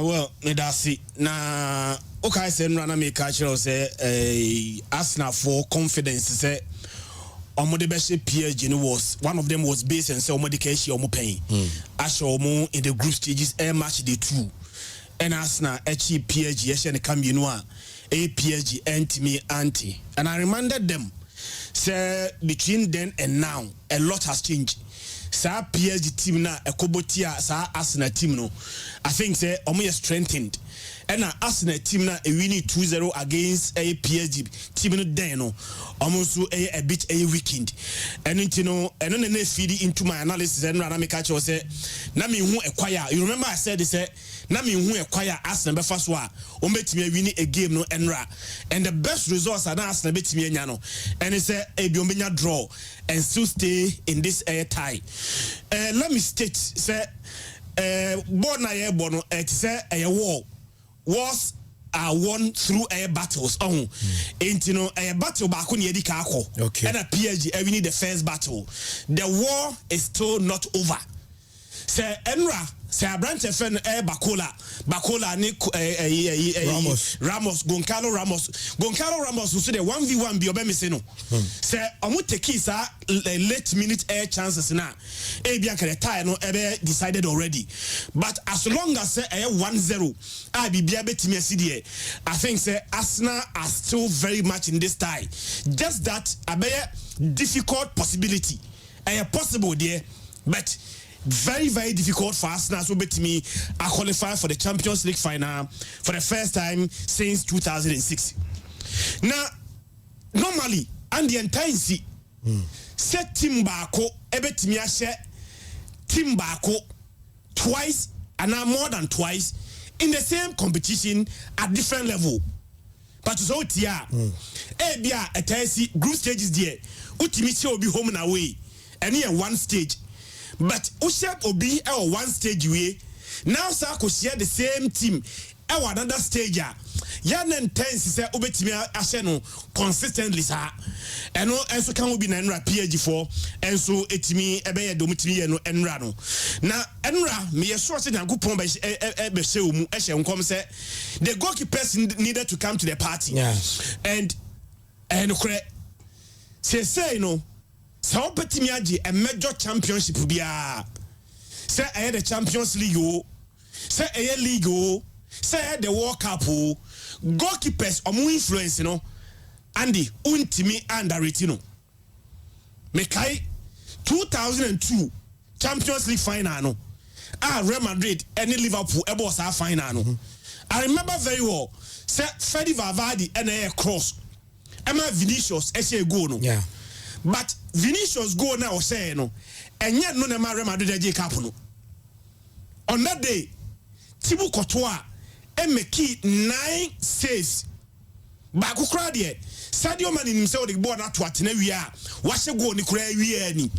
well, that's it. Na okay, say Nana make culture say Arsenal for confidence say Omode Beshe PSG was one of them was based and say Omode Keshi Omo paying. Asho Omo in the group stages air match the two. And Arsenal HE PSG yes and come you know a PSG anti. And I reminded them say between then and now a lot has changed. Sa PSG team na ekobotia sa Arsenal team no I think say omo is strengthened and na Arsenal team na a winning 2-0 against a PSG team no then no omo so a bit a weekend and you know and no na feed into my analysis and na make catch say na me hu acquire. You remember I said this na me hu acquire Arsenal be first one o metimi win a game no enra and the best results are na Arsenal betimi anya no and say e bi o menya draw and still stay in this air tie. Let me state say born na ye born it say a war wars are won through air battles ain't you know a battle back on yedi kako and a PSG we need the first battle. The war is still not over. Say Enra say a branch of Bacola ni Ramos Goncalo Ramos who say the 1v1 be obemi no say omo take sa late minute air chances na e bia ka tie no ebe decided already, but as long as say 1-0 I be bia betimi asidi I think say Arsenal are still very much in this tie, just that a difficult possibility possible there, but very difficult for Arsenal so bet me I qualify for the Champions League final for the first time since 2006. Now normally and the entire set team bako ebet me share team bako twice and now more than twice in the same competition at different level, but so tia bia etasi group stages there utimi che obi home and away and here one stage. But Ushep Obi one stage way now Sako share the same team another stage yan intense say obetimi ahye consistently sir and no enso kan obi na enra PSG for enso etimi ebeye domutimi no enra no na enra me yeso say Nyankopon be hye omu ehye nkom say the goalkeepers needed to come to the party, and say no so betimi agi a major championship bia say the Champions League say league say the World Cup goalkeepers omu influence no Andy untimi underrated no mekai 2002 Champions League final no Real Madrid and Liverpool ebo sa final no I remember very well say Freddy Valverde and cross Emma Vinicius goal no but Vinicius goal now say no and yet no na Real Madrid J Cup no on that day Thibaut Courtois make 9 saves ba ku kra de Sadio Mane himself the ball na to atena wi a wa hye goal ni kra wi ani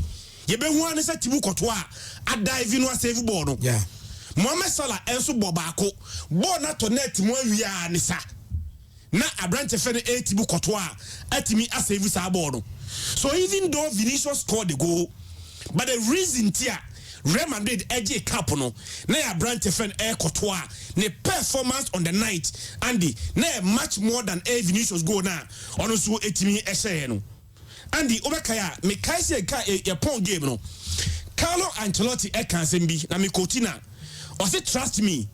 ye be hu an say Thibaut Courtois a dive no save ball no Mohamed Salah enso ball ba ko ball na to net mo wi a ni sa na abrante fe no Thibaut Courtois atimi a save sa ball no. So even though Vinicius scored the goal, but the reason tia Real Madrid edge cap no na abrante fe no Courtois ne performance on the night Andy na much more than a Vinicius goal na ono so etimi ehye no Andy obekaya me kai se ka e pon game no Carlo Ancelotti can sembi na me kotina or say trust me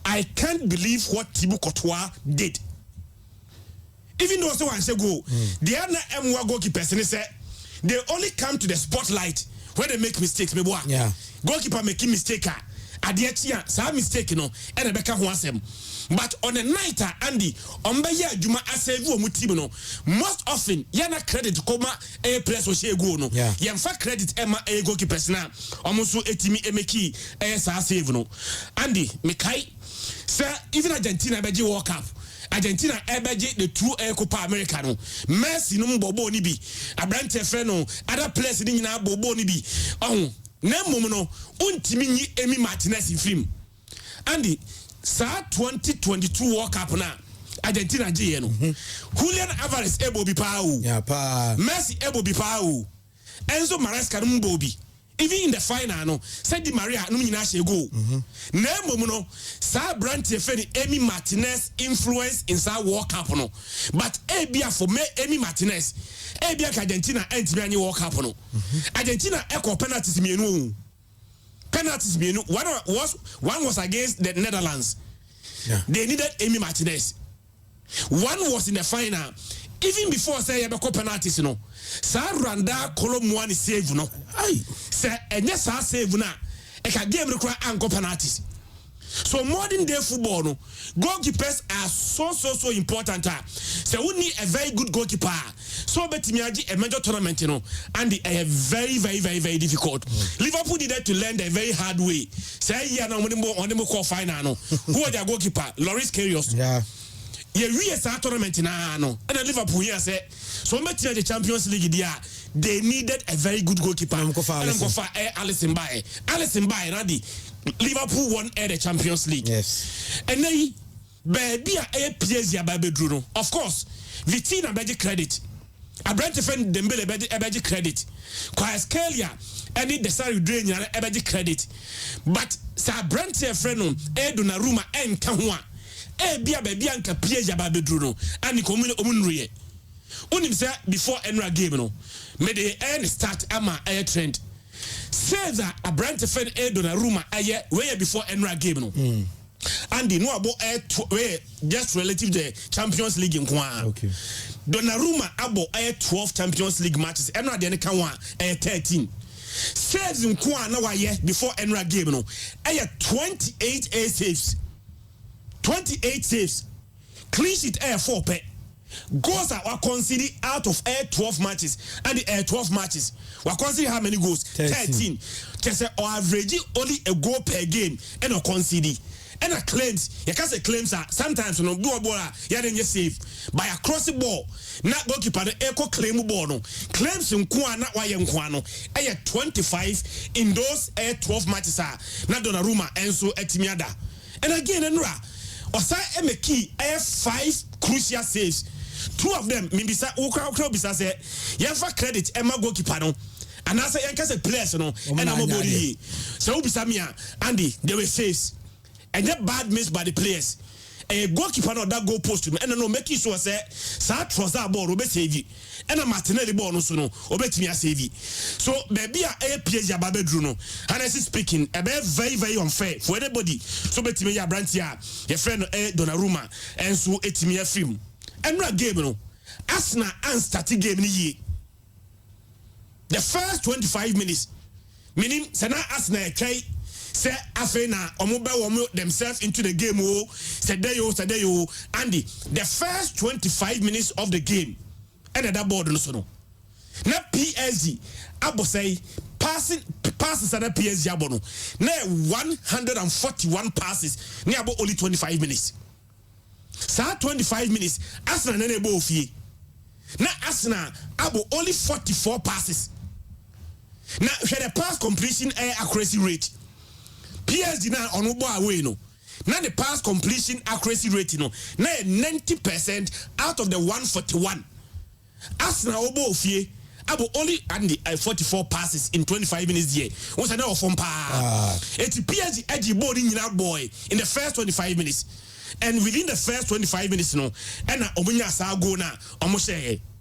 I can't believe what Thibaut Courtois did. Even though so one say go the other M1 goalkeepers and say they only come to the spotlight when they make mistakes me boy goalkeeper making mistake adeachia sa mistake no and Rebecca ho asem, but on the night Andy ombeya adwuma asave o team no most often yana credit koma a press o share go no yemfa credit ema a goalkeepers na omuso etimi emeki sa save no Andy mekai say even Argentina beji World Cup Argentina ebeje the true Copa America no Messi no bobo ni bi abrante fe no other players ni nyina bobo ni bi na mum no untimi nyi Emi Martinez film Andy sa 2022 World Cup na Argentina je no Julian Alvarez ebo bi pa o Messi ebo bi pa o Enzo Maresca no mbo bi even in the final no said Di Maria no nyina she go na emom no sa brand feni Emi Martinez influence in sa World Cup no but ebia for me Emi Martinez ebia ka Argentina entimi anye World Cup no Argentina equal penalties mienu one was against the Netherlands. They needed Emi Martinez. One was in the final. Even before say you have penalties, you know. Sa Randa Colomwani save no. Aye. Say yes, I save na. E ka game require anko penalties. So modern day football, no, goalkeepers are so important. So we need a very good goalkeeper. So betimiaji a major tournament, you know, and a very difficult. Liverpool needed to learn the very hard way. Say yeah, no, on the call final, no. Who was their goalkeeper? Loris Karius. Yeah. Yeah, we are a tournament na no. And then Liverpool here say so much the Champions League there. They needed a very good goalkeeper. And Alisson Baye, Randy. Liverpool won the Champions League. Yes. And then baby a PSG baby Bruno. Of course, Vitina beji credit. A brand defend Dembele beji credit. Kvaratskhelia and the Desari drain beji credit. But sa brand friend Donnarumma en kanwa. Bia baby anka PSG baby Bruno. And the community omunruye. Unim say before Enra game no. May the end start ama a trend. Says that a brand friend Donnarumma way before Enra game no. And the no about just relative to the Champions League in Kwan. Okay. Donnarumma about 12 Champions League matches. Enra the can one 13. Says in Kwan now before Enra game no. 28 saves. 28 saves. Clean sheet 4 pay. Goals are considered out of 12 matches and the 12 matches. We consider how many goals? 13. Just or average only a goal per game and a concede. And a claims, you can say claims are sometimes no do a ball, you didn't save by a cross the ball. Not goalkeeper the echo claim ball no. Claims in Kwan not why in Kwano. 25 in those 12 matches are not Donnarumma and so etimiada. And again and Osa Emeki 5 crucial saves. 2 of them, Mimbisa Ukra Bisa say, Yanfa credit Emma goalkeeper no. And I say Yanka players no, and I'm a body. So Bisamia, Andy, they were saves. And that bad miss by the players. A goalkeeper no that goal post to me. And no make you so say, Sa trust that ball, Obe save. And a Martinelli ball no so no, Obe me a save. So baby a PSG Babe Bruno. Honestly speaking, a very unfair for anybody. So bet me ya brantia, your friend Donnarumma, and so etimi a film. And no game no. Arsenal and starting game ni ye. The first 25 minutes, meaning Sana Arsenal try say afena omo themselves into the game said Andy. The first 25 minutes of the game, and that board no so no. Na PSG abo say passes at PSG abo no. Na 141 passes. Ni abo only 25 minutes. Sa 25 minutes Arsenal na ebo ofie. Na Arsenal abo only 44 passes. Now the pass completion accuracy rate. PSG now on Ubo away no. Now the pass completion accuracy rate no. Now 90% out of the 141. Arsenal Ubo ofie abo only and 44 passes in 25 minutes here. What's another from pa? It's PSG edgy boarding in our boy in the first 25 minutes. And within the first 25 minutes, no, and Omunya Sago na almost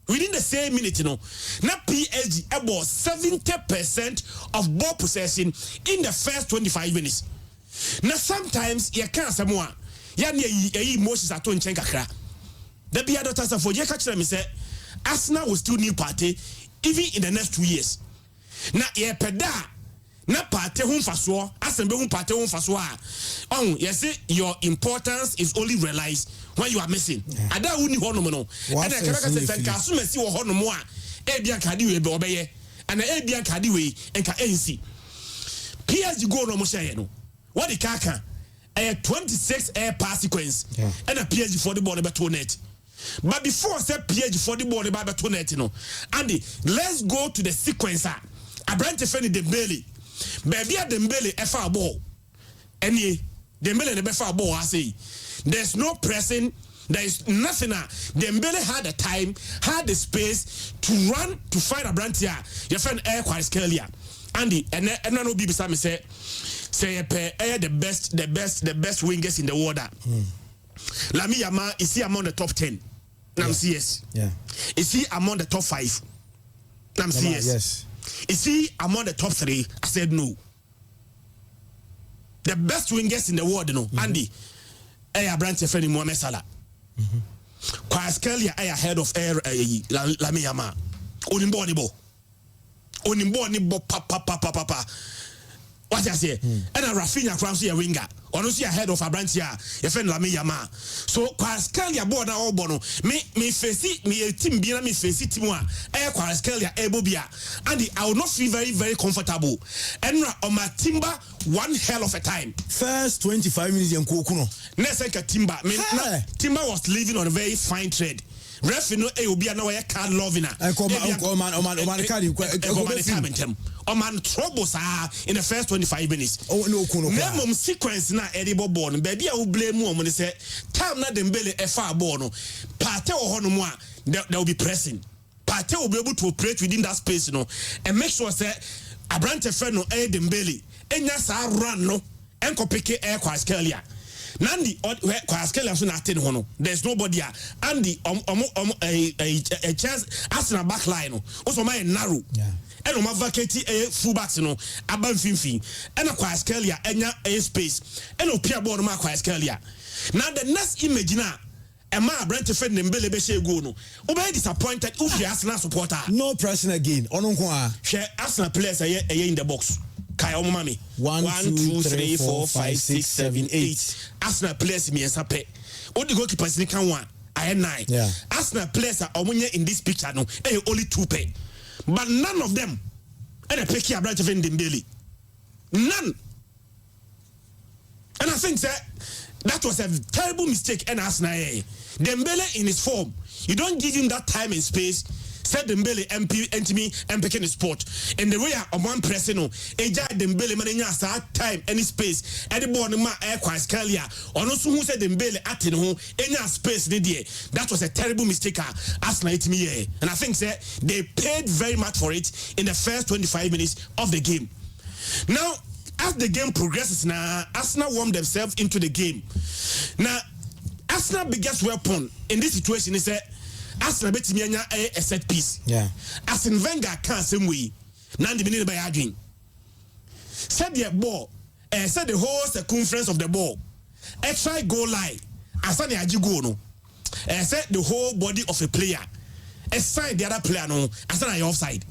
within the same minute, you know, now PSG about 70% of ball possession in the first 25 minutes. Now sometimes you can't say more. Ya ni emotions at on chenkakra. The be other task for you catch them say Arsenal will still new party even in the next 2 years. Now ye peda. Na party home faso, asembe home party home faso. You see, your importance is only realized when you are missing. Ada uni hono no. And I can say kasu mesi wo hono mo a ebia kadi we be obeye. And ebia kadi we enka ensi. PSG go no mo share no. What the kaka? 26 air pass sequence. And a PSG for the ball be to net. But before say PSG for the ball be to net no. Andy, let's go to the sequencer. Abrante Feni Dembele. Baby at Dembele FR ball. Any Dembele never FR ball, I say. There's no pressing, there is nothing. Dembele had the time, had the space to run to find a brand here. Your friend Kvaratskhelia. Andy and no be beside me say the best wingers in the world. Lami Yama is he among the top 10? Nam CS. Yeah. Is he among the top 5? Nam CS. Yes. Is he among the top 3? I said no. The best wingers in the world, you know, Andy. Aya branch friend Mohamed Salah. Kwaskelia aya head of Lami Yama. Onimbo papa. What I say? And a Rafinha Francis a winger. Honestly, ahead of a branch here, your friend Lami Yama. So, Kwaskelia board all bono. Me face me a team be me face it more. Kwaskelia ebobia. And I will not feel very, very comfortable. And on my timber, one hell of a time. First 25 minutes in Kokuno. Next like Timber. Timber was living on a very fine trade. Ref no be no card loving. Oman troubles in the first 25 minutes. Oh no, Nemum sequence na edible born. Baby, I will blame mom when they say time na dembele a far born. Parte or honomwa they will be pressing. Parte will be able to operate within that space, you know, and make sure say a branch of friend no air dembele. Enya sa run no enko peke air Kwaskelia. Nandi Kwaskelia so na ten hono. There's nobody here. Andy a chance Arsenal back line no. Also my narrow. Yeah. And on my vacate fullbacks no aban finfin. And a Kwaskelia enya a space. And o pia board ma Kwaskelia. Now the next image na a man branch friend Mbele be she go no. Obe disappointed if you Arsenal supporter. No pressing again. Ononko share Arsenal players are in the box. Kai Omami 1 2 3 4 5 6 7 8 Arsenal players me ensape all the goalkeepers ni can one I 9 yeah. Arsenal players are omunye in this picture no only 2 pay but none of them and a picky branch of Dembele none and I think that was a terrible mistake and Arsenal Dembele in his form you don't give him that time and space. Said Dembele MP entimi MPK in the sport. And the way of one person no, Eja Dembele manenya sa time any space. Any ball ma air Kwaskelia. Or no who said Dembele at in who any space they did. That was a terrible mistake. Arsenal it me. And I think they paid very much for it in the first 25 minutes of the game. Now, as the game progresses now, Arsenal warm themselves into the game. Now, Arsenal biggest weapon in this situation is Arsenal betimi anya a set piece. Yeah. As in Wenger can same way. Nandi minute by Adwin. Said the ball, said the whole circumference of the ball. Try goal line. Asani aji go no. Said the whole body of a player. Aside the other player no. Asana offside.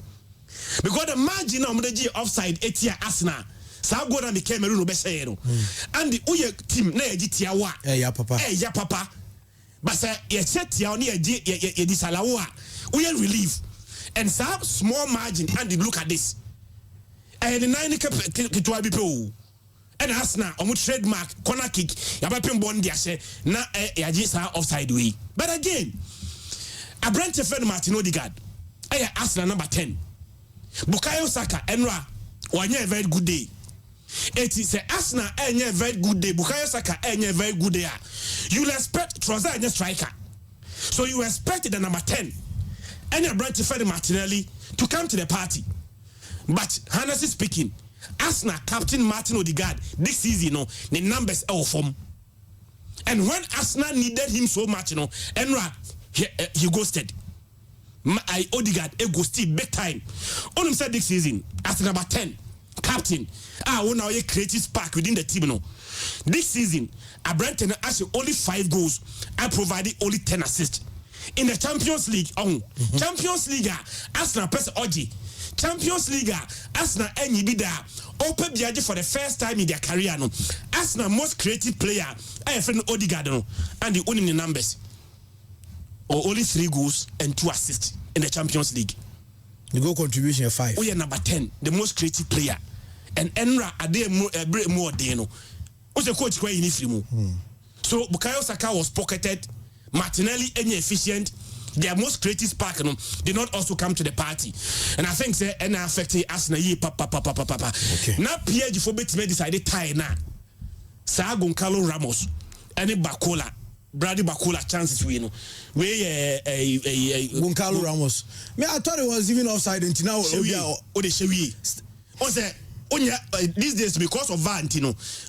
Because the margin of the offside etia Arsenal. Sa go na me Cameroon no be say no. And the uye team na eji tia wa. Yeah papa. Yeah papa. But say you set your near disalawa, we are relief and some small margin and look at this. And the 9 people and Arsenal trademark corner kick Yabapin Bondi say na Yajisa offside way. But again, a branch of friend Martin Odegaard, Arsenal number 10. Bukayo Saka Enra one very good day. It is Arsenal a very good day. Bukayo Saka a very good day. You'll expect Trossard and striker. So you expect the number 10 and a branch of Martinelli to come to the party. But honestly speaking, Arsenal captain Martin Odegaard this season, the numbers are from. And when Arsenal needed him so much, Enra he ghosted. Odegaard ghosted big time. On him said this season, as number 10. Captain, now a creative spark within the team. This season, Brenton actually only 5 goals. I provided only 10 assists. In the Champions League, Champions League, Arsenal press Oji. Champions League, Arsenal Bida open Biaji for the first time in their career. Arsenal most creative player, I have friend Odegaard, and the only numbers. Or only 3 goals and 2 assists in the Champions League. The goal contribution of 5. We are number 10, the most creative player. And Enra are there more deno. What's the coach quite inefficient? So Bukayo Saka was pocketed. Martinelli any efficient. Their most creative spark did not also come to the party. And I think say and affected Arsenal papa. Okay. Now Pierre Gifobet decided tie na. Sa Goncalo Ramos and Bacola. Brady Bakula chances we Goncalo Ramos. Me I thought it was even offside until now. say these days because of VAR,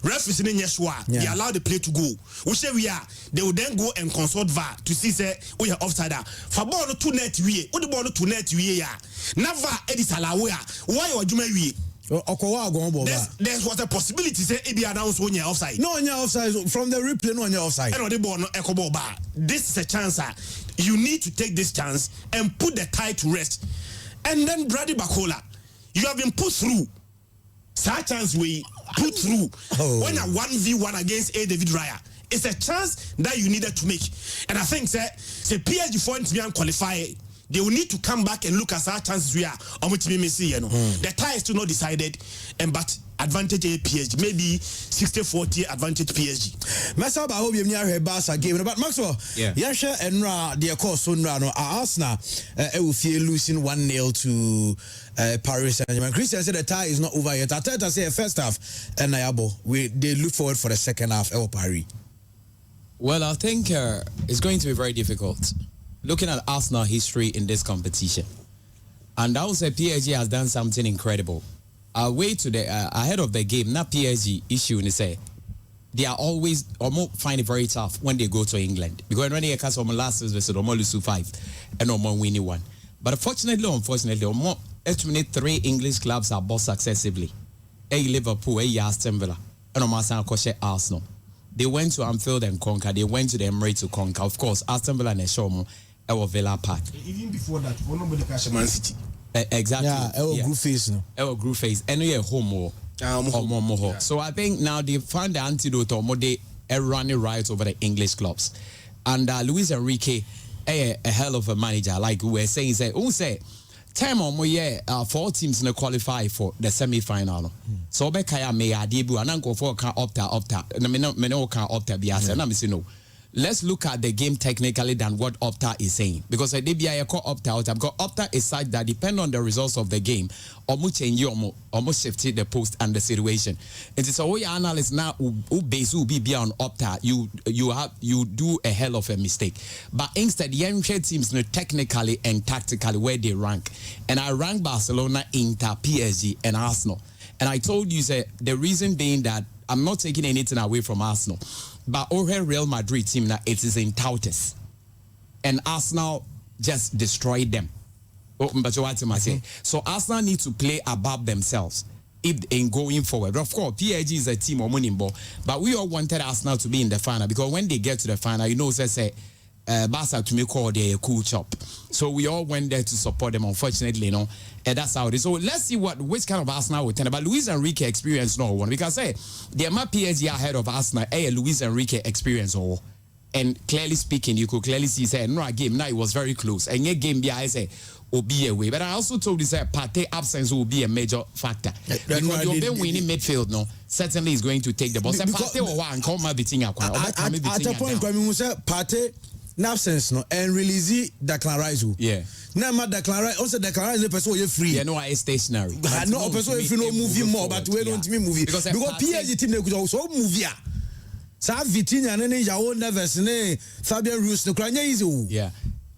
referees in Yeshua, they allow the play to go. We say they will then go and consult VAR to see say we are offside. For ball to net we, the ball to net we ya. Never edit allow why or Juma we. There's what a possibility say it be announced when you're offside. No, on your offside from the replay. No, on your offside. And the ball no echo ball bar. This is a chance. You need to take this chance and put the tie to rest. And then Brady Bakola, you have been put through. Such chance we put through when a 1v1 against A. David Raya. It's a chance that you needed to make. And I think say PSG for to be qualify, they will need to come back and look at our chances we are on which we may see. The tie is still not decided, but advantage a PSG, maybe 60-40 advantage PSG. Mesa ba hope you near Barca game, but Maxwell, Yasha Enra the course Sunra no Arsenal will feel losing 1-0 to Paris Saint-Germain. Christian said the tie is not over yet. Ateta say first half and they look forward for the second half Paris. Well, I think it's going to be very difficult looking at Arsenal history in this competition. And I would say PSG has done something incredible. Way to the ahead of the game, not PSG issue in say they are always find it very tough when they go to England because when they cast on last season, they lose 5 and winning 1. But unfortunately, estimate 3 English clubs are both successively. Liverpool, Aston Villa, and Arsenal. They went to Anfield and conquer. They went to the Emirates to conquer. Of course, Aston Villa and Eshomo, Villa Park. Even before that, nobody catch Man City. Exactly. Yeah, group phase no. Group phase. And we are home more. So I think now they found the antidote or they are running right over the English clubs. And Luis Enrique, a hell of a manager, like we were saying, say, time on my 4 teams in qualify for the semi-final. So Bekaya may adibu and uncle for can opta. No can opta biasa. Na me say no. Let's look at the game technically than what Opta is saying. Because DBI call Opta out. Because Opta is such that depend on the results of the game, almost change almost shift the post and the situation. It is a way analysts now who base who be beyond Opta. You do a hell of a mistake. But instead, the young teams know technically and tactically where they rank. And I rank Barcelona, Inter, PSG, and Arsenal. And I told you the reason being that I'm not taking anything away from Arsenal. But over Real Madrid team now it is in Tautes. And Arsenal just destroyed them. So Arsenal need to play above themselves in going forward. Of course, PSG is a team of winning ball, but we all wanted Arsenal to be in the final because when they get to the final, say Barca to me call they a cool chop. So we all went there to support them. Unfortunately, and that's how it is. So let's see which kind of Arsenal will turn. But Luis Enrique experience no one because the PSG ahead of Arsenal. Luis Enrique experience and clearly speaking, you could clearly see no game now it was very close. And your game I say will be away. But I also told you that Partey absence will be a major factor. Because you've been winning midfield certainly is going to take the ball. Partey or one come between at a point when we say Partey absence and release Declan Rice. Yeah. Now Declan Rice also Declan Rice the person you free. Yeah, no, I stationary. No person if you no moving more, but we don't me movie because PSG team they could also move here. Sa Vitinha ne yawo nervous ne Fabian Ruiz no kranya easy. Yeah.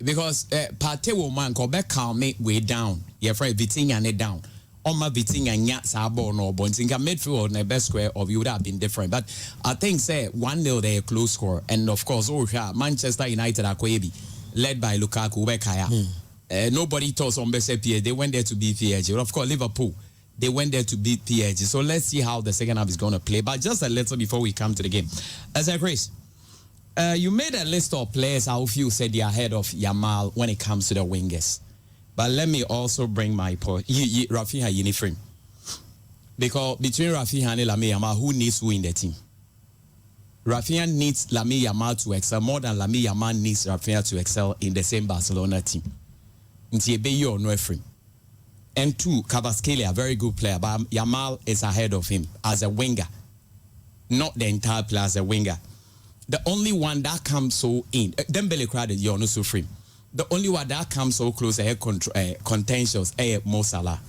Because Partey will man go back calm me way down. Yeah, for Vitinha ne down. Oma Vitinha nya sa ball no bontinga midfield na best square of you would have been different. But I think 1-0 they a close score. And of course Manchester United are led by Lukaku Bekaya. Nobody thought on PSG. They went there to beat PSG. But of course Liverpool, they went there to beat PSG. So let's see how the second half is going to play. But just a little before we come to the game. As a Chris, you made a list of players how few said they are ahead of Yamal when it comes to the wingers. But let me also bring my point. Rafinha Uniframe. Because between Rafinha and Lamine Yamal, who needs who in the team? Rafinha needs Lamine Yamal to excel more than Lamine Yamal needs Rafinha to excel in the same Barcelona team. Ntiebe no Efrem. And 2, Kvaratskhelia, a very good player, but Yamal is ahead of him as a winger. Not the entire player as a winger. The only one that comes so in, Dembele crowded, you're no so free. The only one that comes so close contentious Mo Salah.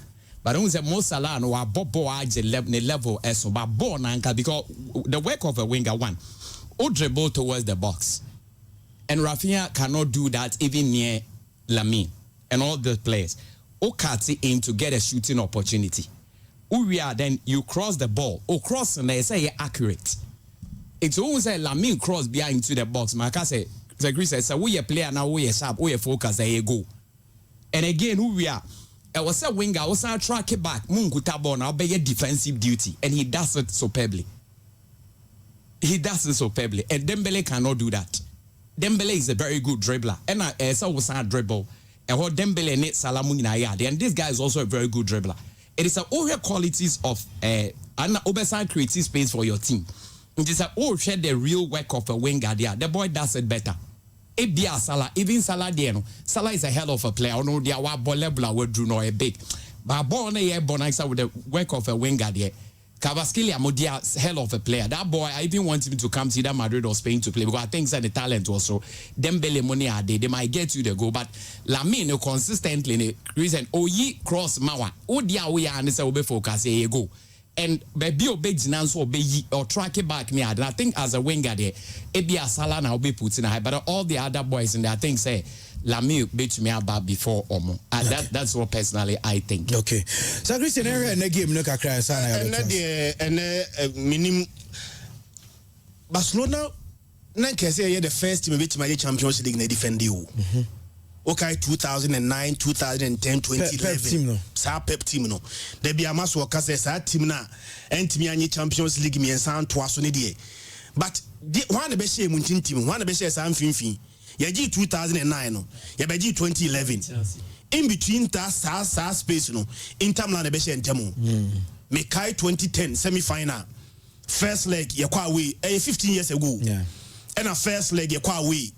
But I don't say Mo Salah no bobo level so but born because the work of a winger one or dribble towards the box. And Rafinha cannot do that even near Lamine and all the players. Or cut in to get a shooting opportunity. then you cross the ball. Cross and they say accurate. It's always say Lamine cross behind into the box. My say Chris says, so we a player now, we a sharp, we a focus, there you go. And again, who we are. I was a winger, I was a track it back, Munguta ball now, be a defensive duty, and he does it superbly. And Dembele cannot do that. Dembele is a very good dribbler. And I was a dribble. And what Dembele needs Salamu in Ayad. And this guy is also a very good dribbler. It is all your qualities of an oversight creative space for your team. It is share the real work of a winger there. The boy does it better. Ebia Salah, even Salah there. Salah is a hell of a player. No, they are Bolebla would do no a big. But born a year Bonaxa with the work of a winger there. Cavaskili Amodia hell of a player. That boy, I even want him to come to either Madrid or Spain to play because I think that the talent also. Dembele money are they might get you the goal, but Lamine consistently reason cross mawa. Dia we are and say obe focus here go. And baby obey Jinanso obey or track it back near. And I think as a winger there, Ebia Salah now be put in high, but all the other boys in there I think say Lamine beat me about before Omo. That's what personally I think. Okay. So Christian area in the game no kakra sana and minimum Barcelona na kese the first team beat my Champions League na defend you. Okay, 2009, 2010, 2011. Sa pep team no. There be a mass worker says that team na entimi anyi Champions League me ensan to aso ne de. But one the best team, one the best sam finfin. Ya G 2009 no. Ya be G 2011. In between that sa space no. Inter Milan the best entemo. Me kai 2010 semi-final. First leg ya kwa away 15 years ago. Yeah. And a first leg ya kwa away.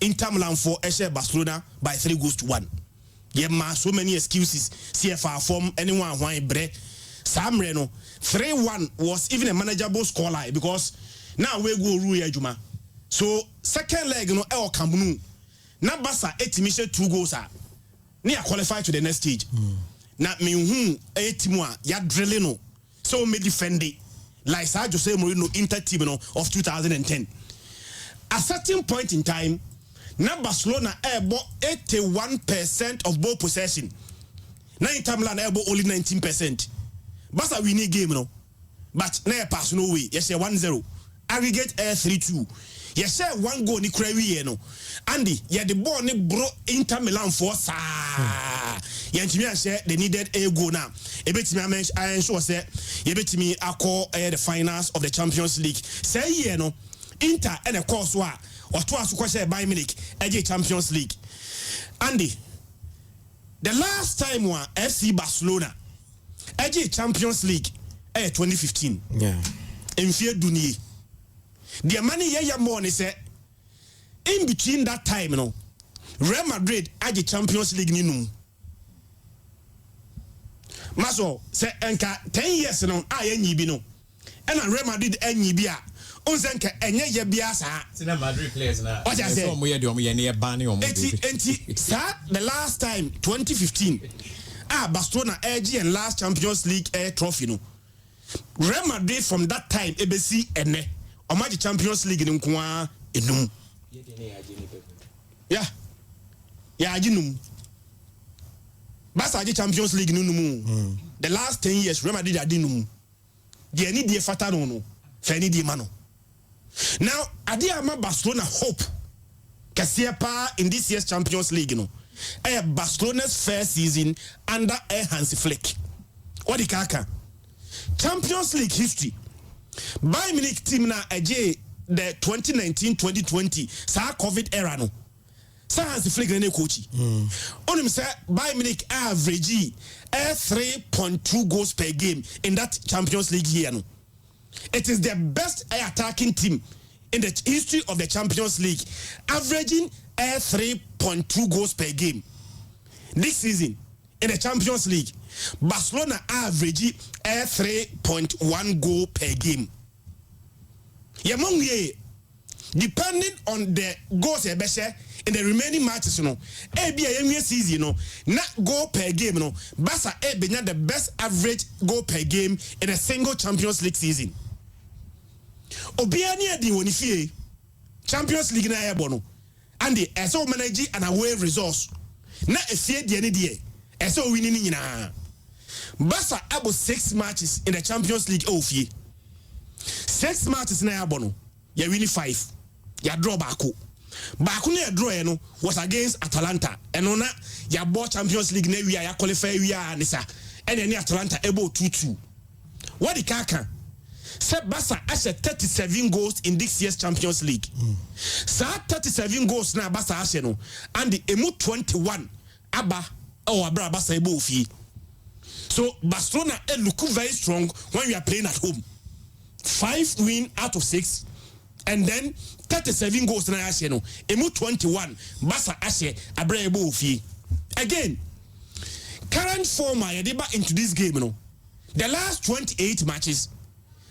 Inter Milan for Barcelona by 3-1. Yeah, so many excuses. CFR form anyone who bre. Sam Reno 3-1 was even a manageable scoreline because now we go Rui Juma. So second leg no El Camp na Barca 8 mission 2 goals are near qualify to the next stage. Na me 8 more ya drilling no. So me defend it like Jose Mourinho Inter team no of 2010. At certain point in time na Barcelona bought 81% of ball possession. Na Inter Milan bought only 19%. Barca winning game no. But na pass no way. Yes, 1-0. Aggregate 3-2. Yes, 1 goal ni kurawi no. Andy, yeah the ball ni bro Inter Milan for sa. Yantimi share they needed a goal now. Ebetimi I ensure say yebetimi akọ the finals of the Champions League. Say here no Inter and of course wa or to us question by Munich Champions League. Andy, the last time one FC Barcelona Champions League 2015. Yeah. In fear Dunier. The money ya money say in between that time, you know, Real Madrid Champions League ninum. Maso say enka 10 years no ayenyi bi no. And Real Madrid enyi bi a onzenka enye ye bia sa. Tina Madrid players na. What I say? So mo ye de omo ye ne ban omo. Enti sir, the last time 2015 Barcelona and last Champions League trophy no. Real Madrid from that time ebesi ene omaji Champions League ni nkoa enum. Yeah. Yeah, ajinum. Barca Champions League nunum. The last 10 years Real Madrid adinum. The any die fata no. Fe any die mano. Now, Adiama Barcelona hope Kasiepa in this year's Champions League, you know. Barcelona's first season under Hansi Flick. What the kaka? Champions League history. Bayern Munich team na the 2019-2020 sa COVID era no. Sa Hansi Flick ne coach. Onim say Bayern Munich average 3.2 goals per game in that Champions League year no. It is the best attacking team in the history of the Champions League, averaging 3.2 goals per game. This season, in the Champions League, Barcelona average 3.1 goal per game. Depending on the goals in the remaining matches, you know, season, you know, not goal per game, you know, Barca the best average goal per game in a single Champions League season. Obiani adi woni fie Champions League na ebono and the eso manage an away resource na efie de ne de eso wini ni nyina Barca about 6 matches in the Champions League ofie. 6 matches na abono. Ya win 5. Ya draw baako. Baako na draw no was against Atalanta. Eno na ya bought Champions League na wi ya qualify wi anisa. Ene Atalanta able 2-2. What the kaka? Say Barca has 37 goals in this year's Champions League. So 37 goals na Barca has no and the emu 21 aba or abra Barca able fi. So Barcelona look very strong when we are playing at home. 5 win out of 6 and then 37 goals na has no emu 21 Barca has abra able fi. Again, current form I deba into this game no. The last 28 matches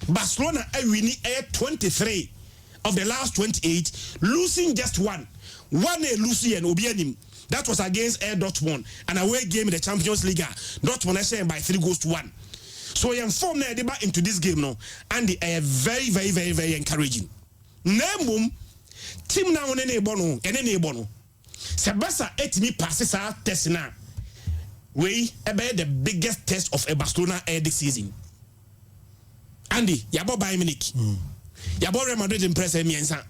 Barcelona are winning 23 of the last 28, losing just one. One losing and Obianim. That was against Dortmund, an away game in the Champions League. Dortmund is by 3-1. So I am formed into this game now, and they are very, very, very, very encouraging. Name team now on any bono. Sebasa etimi passes our test now. We about the biggest test of a Barcelona this season. Andy, yabo Bayern Munich. Yabo Real Madrid impress miensa.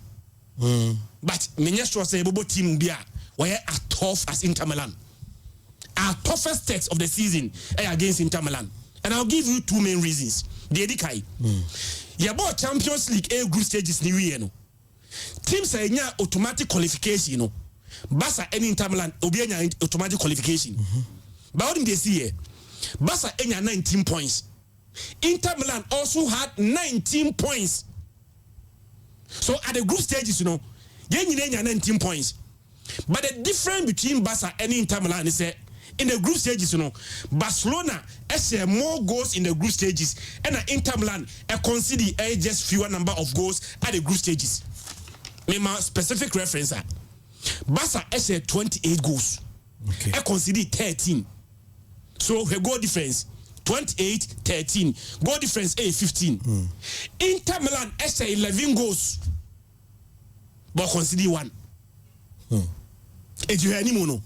But Minyastro say bobo team bia were as tough as Inter Milan. Our toughest test of the season against Inter Milan. And I'll give you 2 main reasons. The Edikai. Yabo Champions League group stages ni we no. Teams say nya automatic qualification no. Barca and Inter Milan obi nya automatic qualification. But what they see here? Barca enya 19 points. Inter Milan also had 19 points. So at the group stages, you 19 points. But the difference between Barca and Inter Milan is that in the group stages, Barcelona has more goals in the group stages, and Inter Milan conceded just fewer number of goals at the group stages. My specific reference: Barca has 28 goals. Okay. I conceded 13. So her goal difference 28-13. Goal difference 15. Inter Milan has 11 goals, but consider 1. And you hear any mono?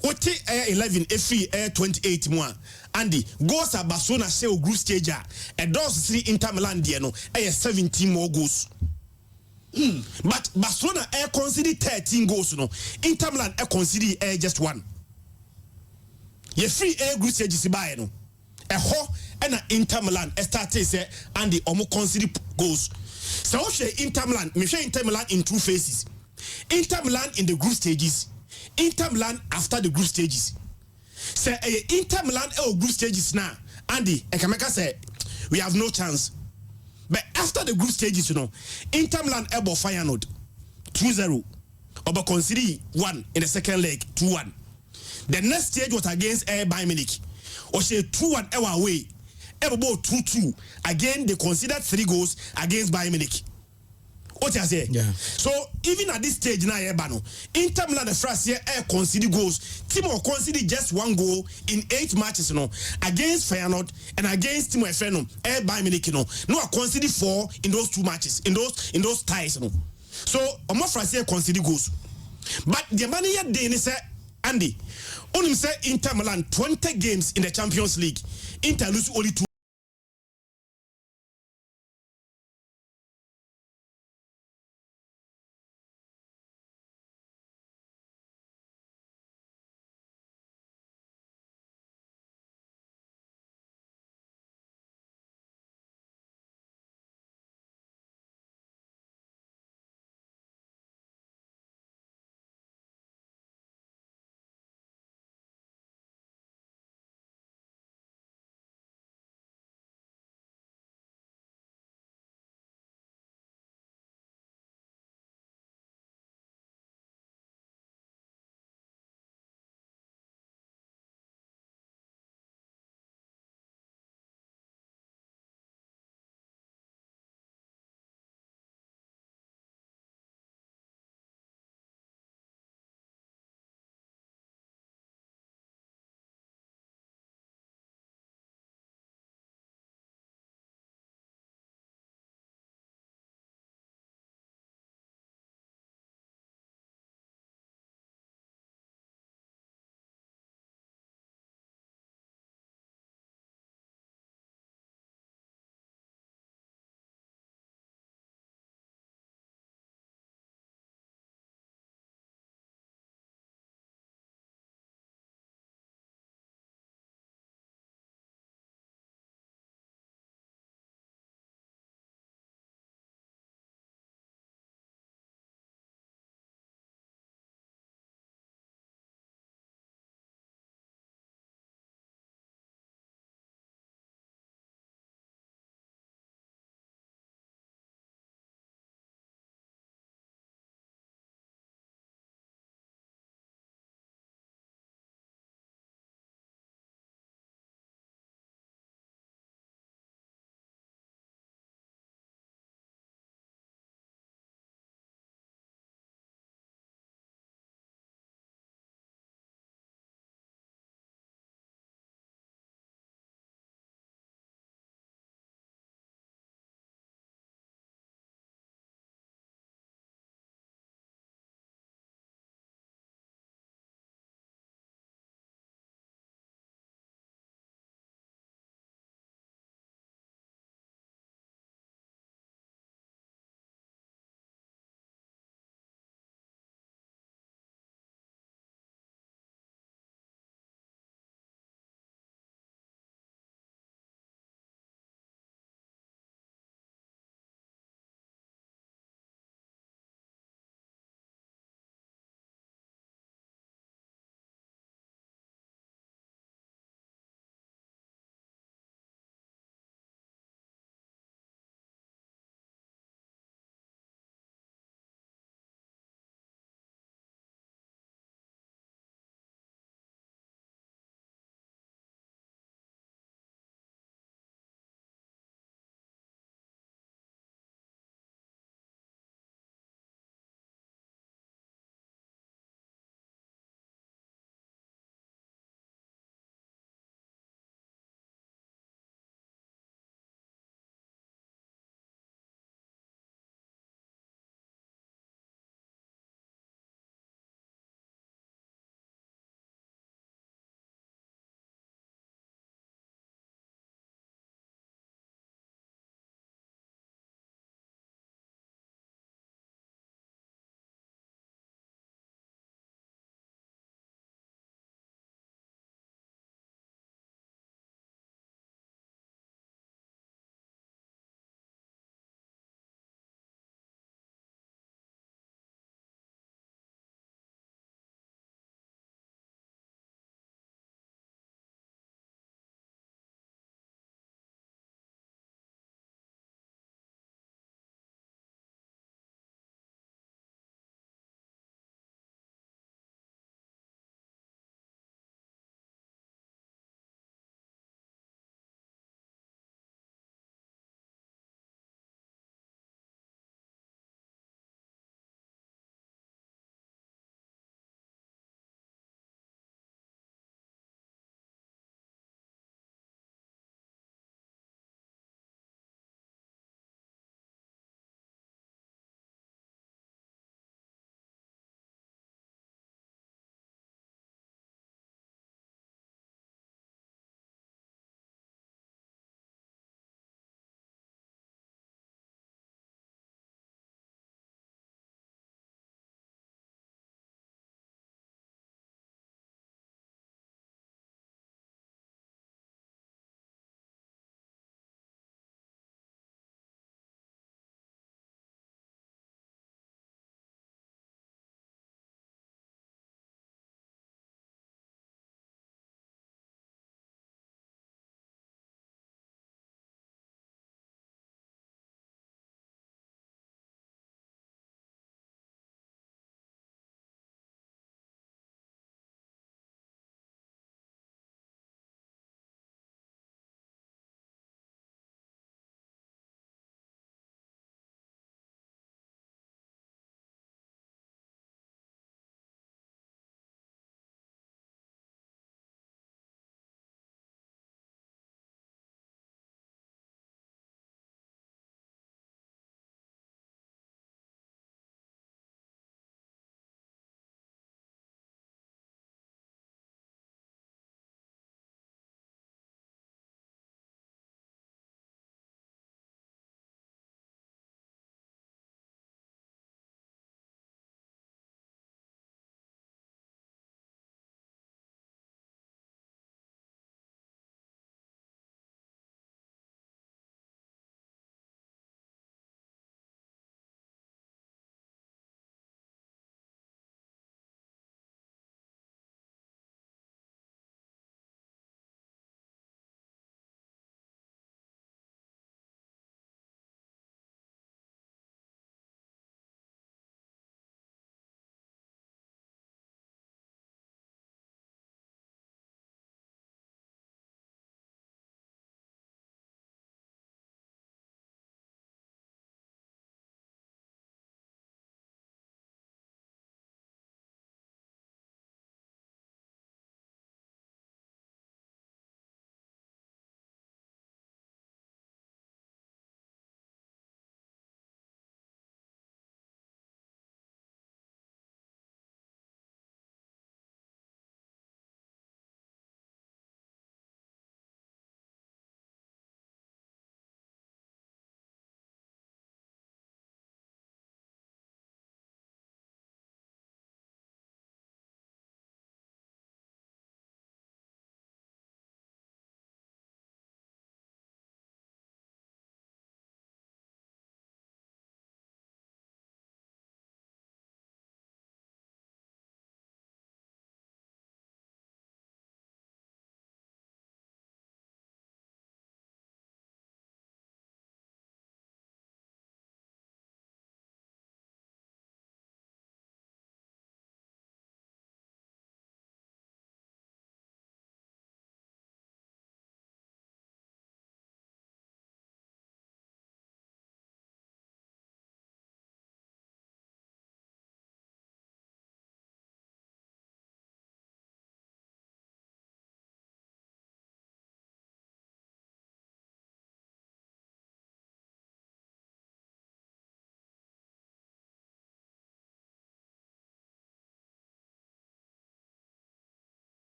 What 11 F 28 more. Andy goals at Barcelona say group stage and those 3 Inter Milan no 17 more goals. But Barcelona consider 13 goals no. Inter Milan consider just 1. Ye free group stage is by no. And Inter Milan started say and the omo consider goals. So Inter Milan, me share Inter Milan in 2 phases. Inter Milan in the group stages, Inter Milan after the group stages. Say Inter Milan group stages now. Andy, Ekameka say we have no chance. But after the group stages, Inter Milan able Feyenoord 2-0. Oba consider 1 in the second leg 2-1. The next stage was against Bayern Munich. Or say 2-1 away. About 2-2. Again, they considered 3 goals against Bayern Munich. What you say? Yeah. So even at this stage now, Inter Milan the first year consider goals. Timo consider just 1 goal in 8 matches, against Feyenoord and against Timo Efeno, Bayern Munich, no, I consider 4 in those 2 matches, in those ties, So I'm not first year consider goals. But the money here they say Andy, only say Inter Milan 20 games in the Champions League. Inter lose only 2.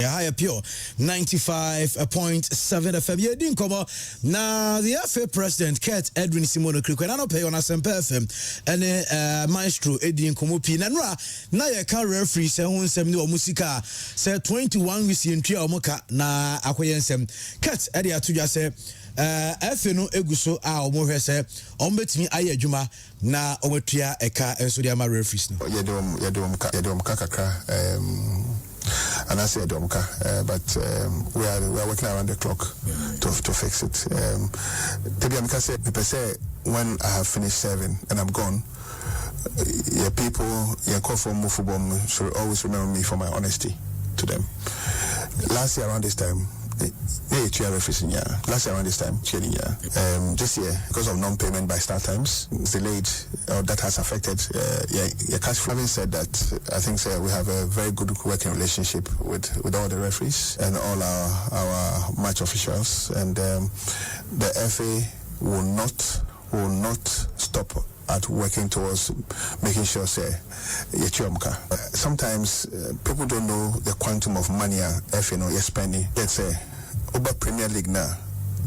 Higher Pure 95.7 FM. Yeah, didn't come on. Now the FA president Kurt Edwin Simono Kriko and I don't pay on a Semper FM and maestro Edin Komopi Nanra. Now your car referee say who sem no musica say 21 we see in Tria Omoka na akoyensem. Kurt Eddie Atuja say FA no eguso a omo hwe say ombetimi aye adwuma na omatua eka enso dia ma referees no. Yedom kakra and I said but we are working around the clock to fix it. Tebiamka said when I have finished serving and I'm gone, your people, your call for football should always remember me for my honesty to them. Last year around this time, last year around this time, this year, because of non-payment by start times, delayed, that has affected your cash flow. Having said that, I think we have a very good working relationship with all the referees and all our match officials, and the FA will not stop at working towards making sure sometimes people don't know the quantum of money FA no you're spending. Let's say over Premier League now,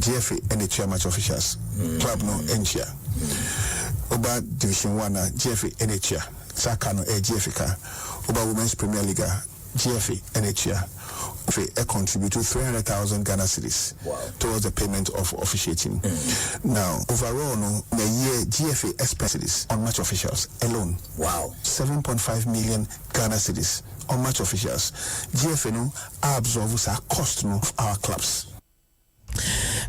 GFA and the chair match officials, club no NCA. Over Division 1 GFA and the chair, Saka no GFA. Over Women's Premier League, GFA and the chair. FA contribute to 300,000 Ghana cedis towards the payment of officiating. Now, overall, the year GFA expenses on match officials alone. 7.5 million Ghana cedis on match officials. GFA absorbs our cost of our clubs.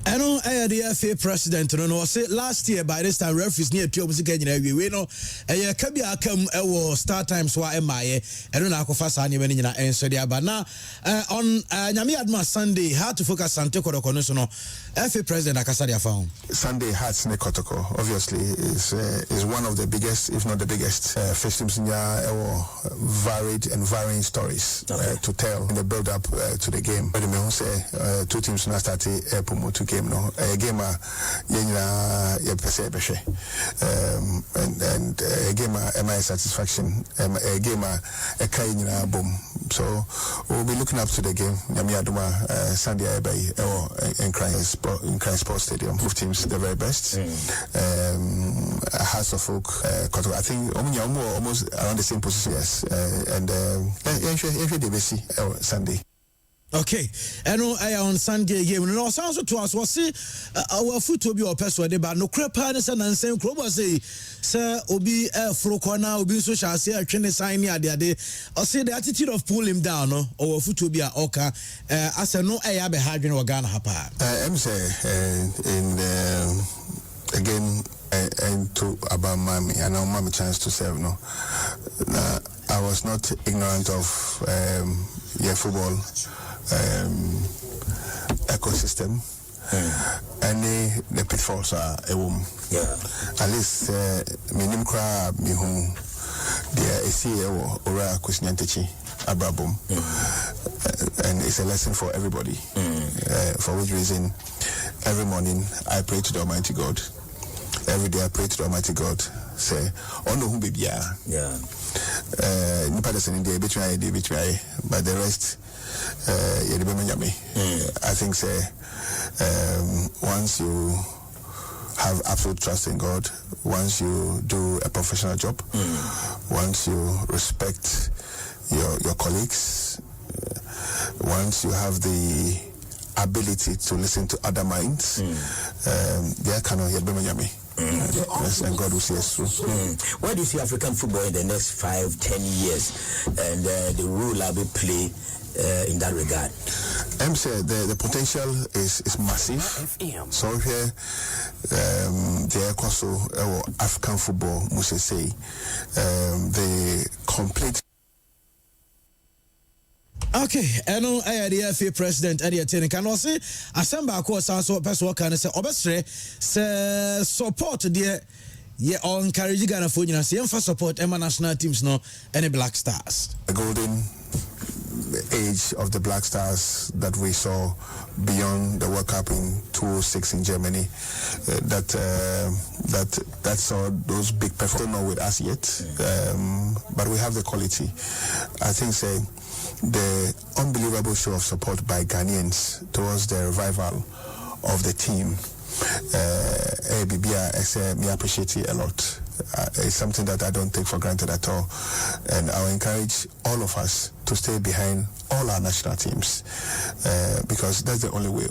I know the FA president say last year by this time referees near to music we know Kabia come start time so MIA and na akofasa anya bani nyina enso dia ba na on Nyame Adma Sunday how to focus Sante Kotoko no FA president akasa dia found Sunday Hearts ne Kotoko obviously is one of the biggest if not the biggest festivals in varied and varying stories to tell in the build up to the game. But me say two teams now started promote game no a game and a game my satisfaction a game a kind boom. So we'll be looking up to the game Sunday in Crane Sports Stadium. Both teams the very best. House of Oak I think almost around the same position, yes, and Sunday. Okay, and on Sunday game, no sounds to us was see our foot to be or person, but no crap harness and same club was sir, Obi Frocona, Obi social say a train sign near the day, or say the attitude of pull him down, or foot to be a oka, as a no air behind or Ghana hapa. I'm say in again and to about mommy, and now mommy chance to serve no. I was not ignorant of football ecosystem and the pitfalls are a woman. At least minim kra mi hu there is CEO ora kusnyantechi ababum and it's a lesson for everybody. For which reason every morning I pray to the Almighty God. Every day I pray to the Almighty God. Say, oh no, who be nipa in the betray, but the rest, I think say, once you have absolute trust in God, once you do a professional job, once you respect your colleagues, once you have the ability to listen to other minds, they cannot hear Bemenyami. Yes, and God will see us through. Where do you see African football in the next 5-10 years, and the role will be play in that regard? I'm saying the potential is massive. So here, the also African football must say the complete. Okay, eno the FA president Eddie Atene can also assemble course also person can say obesre say support the on encourage Ghana for you say for support Emma national teams no any Black Stars. The golden age of the Black Stars that we saw beyond the World Cup in 2006 in Germany, that saw those big performers. Not with us yet, but we have the quality. I think the unbelievable show of support by Ghanaians towards the revival of the team, I appreciate it a lot. It's something that I don't take for granted at all, and I'll encourage all of us to stay behind all our national teams, because that's the only way.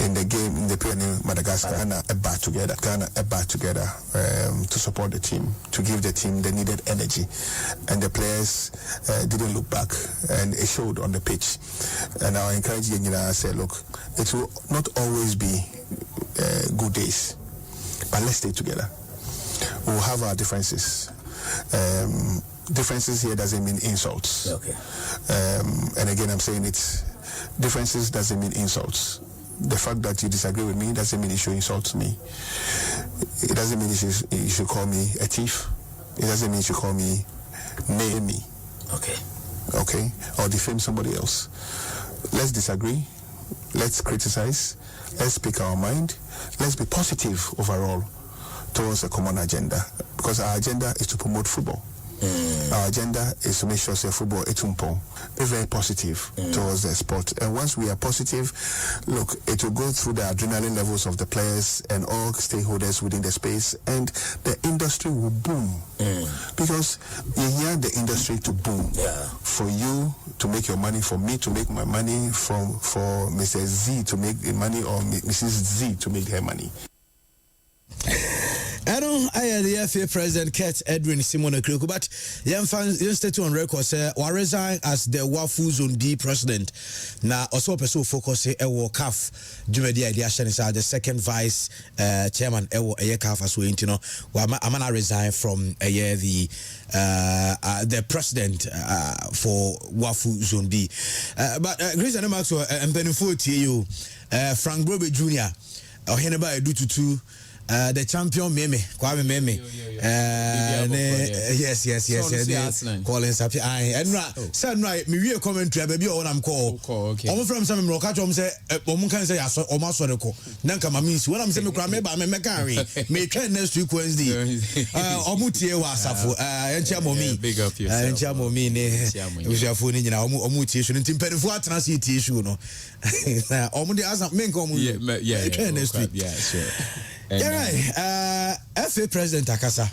In the game, in the Premier Madagascar, Ghana back together to support the team, to give the team the needed energy, and the players didn't look back, and it showed on the pitch. And I'll encourage you, I say, look, it will not always be good days, but let's stay together. We'll have our differences. Differences here doesn't mean insults. Okay. And again, I'm saying differences doesn't mean insults. The fact that you disagree with me doesn't mean you should insult me. It doesn't mean you should call me a thief. It doesn't mean you should call me, name me. Okay. Okay? Or defame somebody else. Let's disagree. Let's criticize. Let's speak our mind. Let's be positive overall towards a common agenda, because our agenda is to promote football. Our agenda is to make sure football is be very positive towards the sport. And once we are positive, look, it will go through the adrenaline levels of the players and all stakeholders within the space, and the industry will boom. Because you hear the industry to boom. For you to make your money, for me to make my money, for Mr. Z to make the money, or Mrs. Z to make her money. I am the FA President Kurt Edwin Simon Okriko, but young fans, you stay on record, say, or resign as the Wafu Zone D President. Now, also, person focus a CAF, Jumedi idea, the second Vice Chairman, a CAF as we, you know, I'm gonna resign from the President for Wafu Zone D. But Grace and Maxwell, and Benefo to you, Frank Brobe Jr., or Heneba Dututu. The champion Meme, Kwame Meme. Yes. Calling Sapi. And right, me real commentary, baby, on I'm call. Okay. I'm from some Rocatom say, Omukan say, or Masonico. Nanka means when I'm saying, me carry, may train next week Wednesday. Omutie Wasafu, and Chamomi, big up you, and Chamomi, we are phoning in our mutation in Timper transit issue. No, Omudi as a main common, next week. Yeah, sure. FA President Akasa.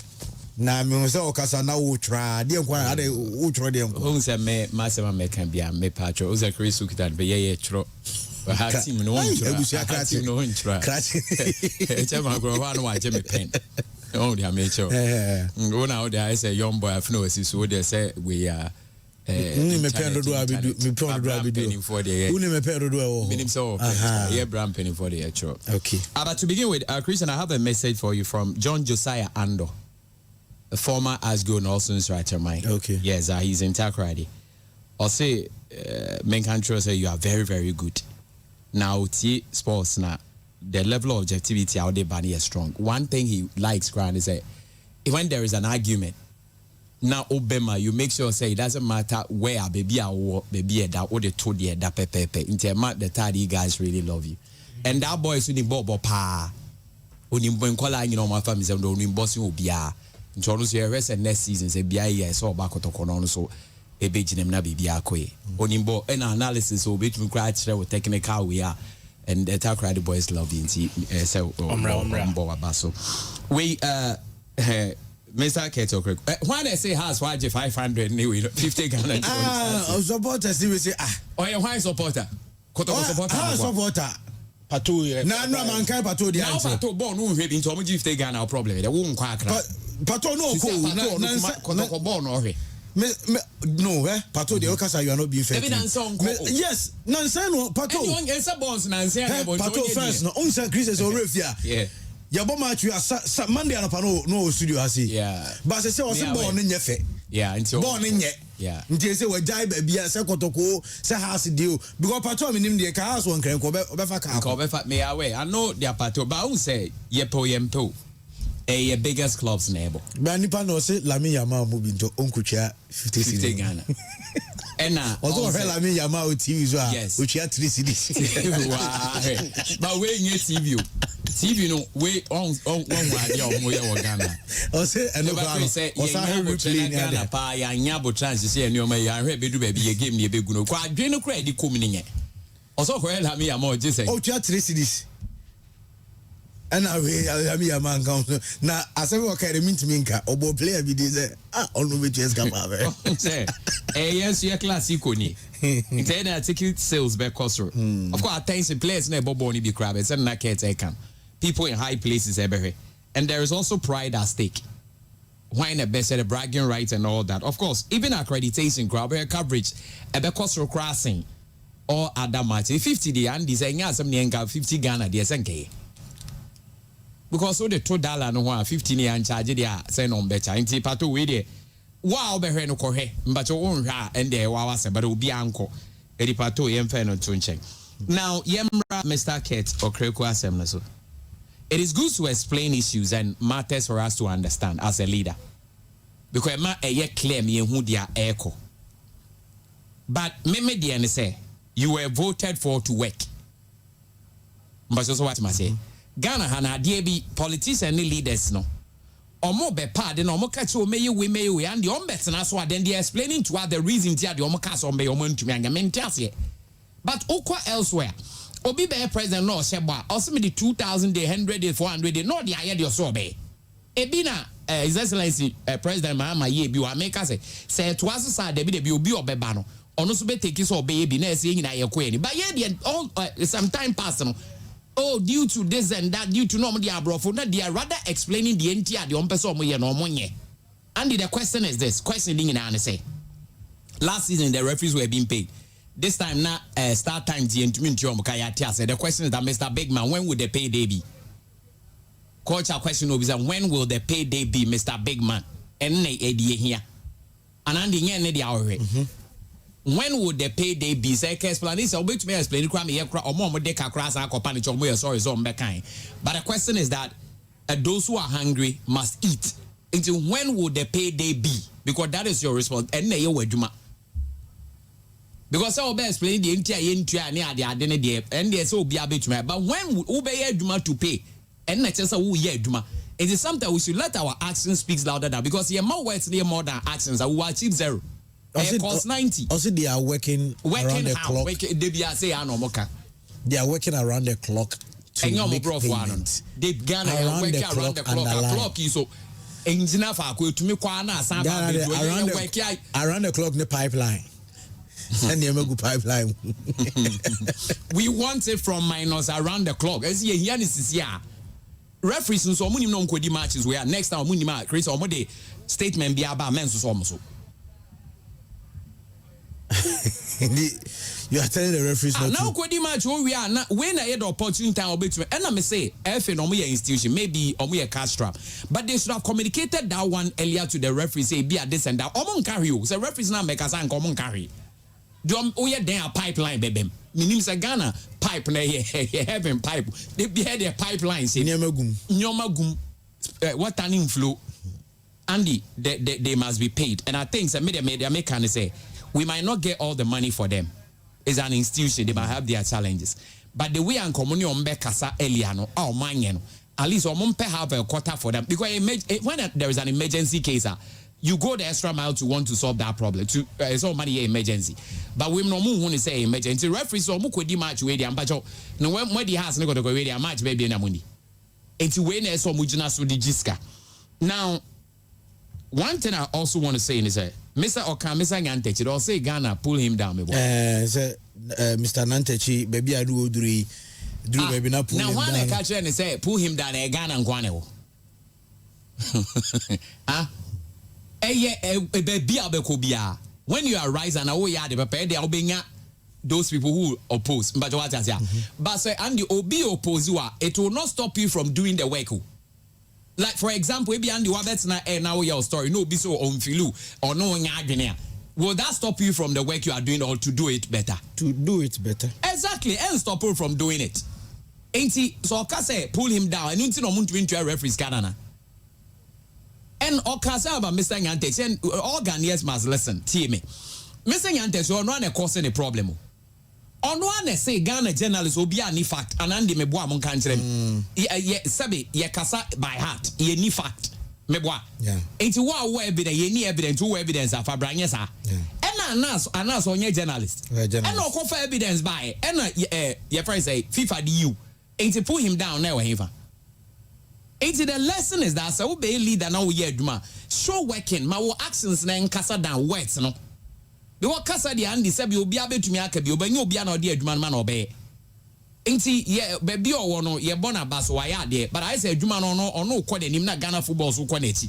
Na me say Okasa na wo tra de nkwa ade wo tro de nkwa. Who say me masema me kan bia me patro. O say Chris Ukitan be ye tro. Ba ha team no won tro. Team no won tro. E chama gro wa no wa je me pen. Oh dia me cho. Go na o dia say young boy afno asi so dey say we are me pen do abidu me pen do abidu uni me pen do o minim so yeah brand penny for the actual. Okay, but to begin with, Christian, I have a message for you from John Josiah Ando, a former Asgo Nelson's writer mine. Okay, yes, he's in Takrady. I'll say main country say you are very, very good. Now T sports now the level of objectivity out there Barney is strong. One thing he likes Grant is that when there is an argument, now Obama, you make sure say it doesn't matter where baby or that or the two dear that pepe. In the third, you guys really love you. And that boy is in Bobo Pa. When you know my family is only bossing will be a Jonas here rest and next season say BIA so back to Conon so a big name na be a quay. Onimbo and analysis will be to cry with technical we are and the Takrady the boys love you. So we Mr. Keto, why they say house, why 500 new 50 Ghana? Supporters, they will say, oh, yeah, why supporter? Supporter. Patu, no man can Patu the answer. Patu born who have been to me 50 Ghana problem. They won't quack. Patu no, born or no, Pato the Okasa, you are not being fair. Yes, Nansano, Pato. Pato first, no, only Chris is already yeah. Yabo match you are Monday and no studio has he. Yeah. But I say was born in your fe. Yeah, until born in yet. Yeah. Until say we die baby a secotoko say house deal. Because Pato minim the house one can go back. Me away. I know they are Pato, but I won't say yepo. a biggest clubs neighbor. But nipa no say Lami Yama move into Onkucha 50 Ghana. And although Lami Yama TV so yes, which had 3 CDs. But we in TV no we on Ghana. O say and say Ghana pa ya nyabo chance say anyoma ya hwe bedu baby ye game ne be gu no kwa adwene kra di kom ne nye. Also Lami Yama just say o tua 3 CDs. And Lami Yama come na asabi o carry mint minka obo player bi dey say onu be just come ave. Say yes you classico ni. Then ticket sales be cost. Of course attention players na bobo ni bi crab say na caretaker. People in high places everywhere. And there is also pride at stake. Why the best at the bragging rights and all that. Of course, even accreditation crowd coverage a cost crossing or other match 50 the and saying yeah some 50 Ghana the SNK. Because so the $2 no 15 and charge there send on better in pato we there wow be no kohe but you won't and there was but will be uncle edi pato yem fe no tunchen. Now yemra Mr. Kate or Kreko asem so it is good to explain issues and matters for us to understand as a leader because ma clear me who dia echo but me dey say you were voted for to work but so what I say Ghana hana dey be politicians and leaders no omo be pa de no omo ka che o meye we and the ombetena so then they explaining to us the reason dia the omo ka so be omo ntumi anya mentase but okwa elsewhere obi be president no sheba also me the 2000 day 100 day 400 day no the aye the so be ebi na his excellency president Mahama ye bi wa make say to us say de bi obi obeba no ono so be take so obe bi na say nyina ye ko ani but ye the all some time pass no oh due to this and that due to no the abrofo na they are rather explaining the entire the person mo ye no mo nye and the question is this question ding na say last season the referees were being paid. This time now, start time the question is that Mr. Bigman, when will the payday be? Culture question will be when will the payday be, Mr. Bigman? And here. And I'm the hour. When would the payday be? Say, explain this. I'll be to me explain. Or more de crass sorry, but the question is that those who are hungry must eat. Until when would the payday be? Because that is your response. And because I will explain the entire and they so be a bit but when we be to pay and not just who ye duma it is something we should let our actions speak louder than because you're more words near more than actions that will achieve 0. It costs 90. Also they are working around the clock. They are working around the clock to make payments. They working around the clock is so engineer for to me around the clock the pipeline. And the pipeline. We want it from minus around the clock. As here is here. Referees so many non kwedi matches where next time muni ma create some the statement be about men so almost. You are telling the referees not now kwedi match we are now when I had opportunity time between and I say FA no more institution maybe or a cash trap but they should have communicated that one earlier to the referee say be at this and that omon carry you say referees now make us common carry. Then a pipeline, baby. Meaning Ghana pipe na having pipe. They be had a pipeline. Say Nyomagum, what an inflow. Andy, they must be paid. And I think that media can say we might not get all the money for them. It's an institution. They might have their challenges. But the way and community on Bekasa Eliano, oh man, at least Omumpe have a quota for them because when there is an emergency case. You go the extra mile to want to solve that problem. To so money emergency, but we no more want to say emergency. Referees so much di match we dey ambacho. No when the house no go we dey match baby na money. Enti we na so mujina so di jiska. Now, one thing I also want to say is that Mr. Oka, Mr. Nyantechi, they'll say Ghana pull him down. Mr. Nantechi, baby I do baby na pull him down. Now one catch and say pull him down Ghana and Kwane. When you are rising, those people who oppose, but what I say, but say and the OB oppose you, it will not stop you from doing the work. Like for example, maybe Andy Wabets now your story, no be so on filu or no nyagene. Will that stop you from the work you are doing or to do it better? To do it better. Exactly, and stop you from doing it. Ain't he? So I say pull him down. And you know, to referees Canada. And Okasa about Mr. Yantes, and all Ghanaians must listen. Me. Mr. Yantes, you're not causing a problem. On one say Ghana journalists will be any fact, and Andy Meboa mon country. Sabi, ye kasa by heart, ye ni fact. Meboa. Yeah. It's what evidence, ye ni evidence, who evidence of Abranyesa. And anas on your journalist. And no offer evidence by, and your friend say, FIFA DU. Ain't to put him down now, Eva. Ain't the lesson is that so be leader now ye duma. Show working, my actions na kasa down words, no. The what kasa di andi sabi obi abe tumi akabi obanyi obi ana odi adwuma man obey. Enti ye baby o no ye born abas wa ya de but I say adwuma no ono kɔ de nim na Ghana football so kɔ na chi.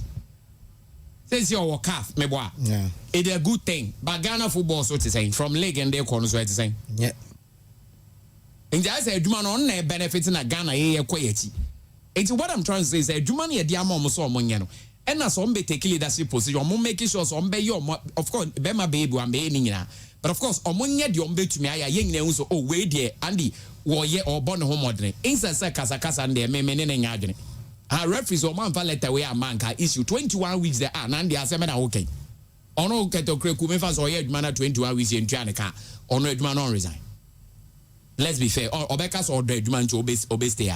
Says your calf me boa. Yeah. It's a good thing but Ghana football so to say from league and they kɔ so to say. Yeah. Enti I say adwuma no na benefit na Ghana ye kɔ ye chi. Enti what I'm trying to say is adwuma na ye di ama mo so mo nye no. And as some be take leadership position, I'm making sure some be your of course be my baby and be any but of course I'm on yet your be to me I young so oh wait there Andy war ye or born home modern inside casa and there me nyadwene referees or man letter way a man can issue 21 weeks there and Andy has said okay ono keto kreku me fans or ye man 21 weeks in Trianica or no man on resign. Let's be fair or Becca's or the man to obey stay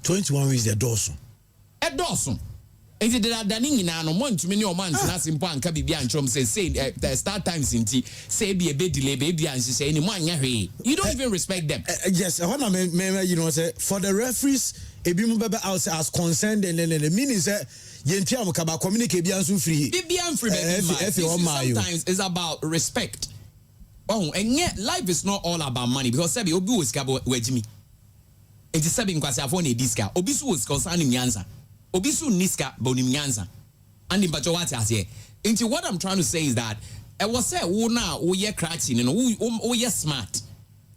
21 weeks there Dawson. At Dawson. If you did that, no month, many or months, and as in Pan Cabby and Chum say, the start times in tea, say be a bit delay, baby, and she say, any man, you don't even respect them. Yes, I want to, you know, say, for the referees, a bit as concerned, and then the meaning is that Yentiam Kaba communicate beyond free. Beyond free, sometimes it's about respect. Oh, and yet life is not all about money because Sabi Obu is Cabo Wejimi. It is Sabin Quasafone Disca, Obisu is concerning Yanza. Obisu niska bonim nyanza and in bachowati as here. Into what I'm trying to say is that I was say now we ye cracking and we ye smart.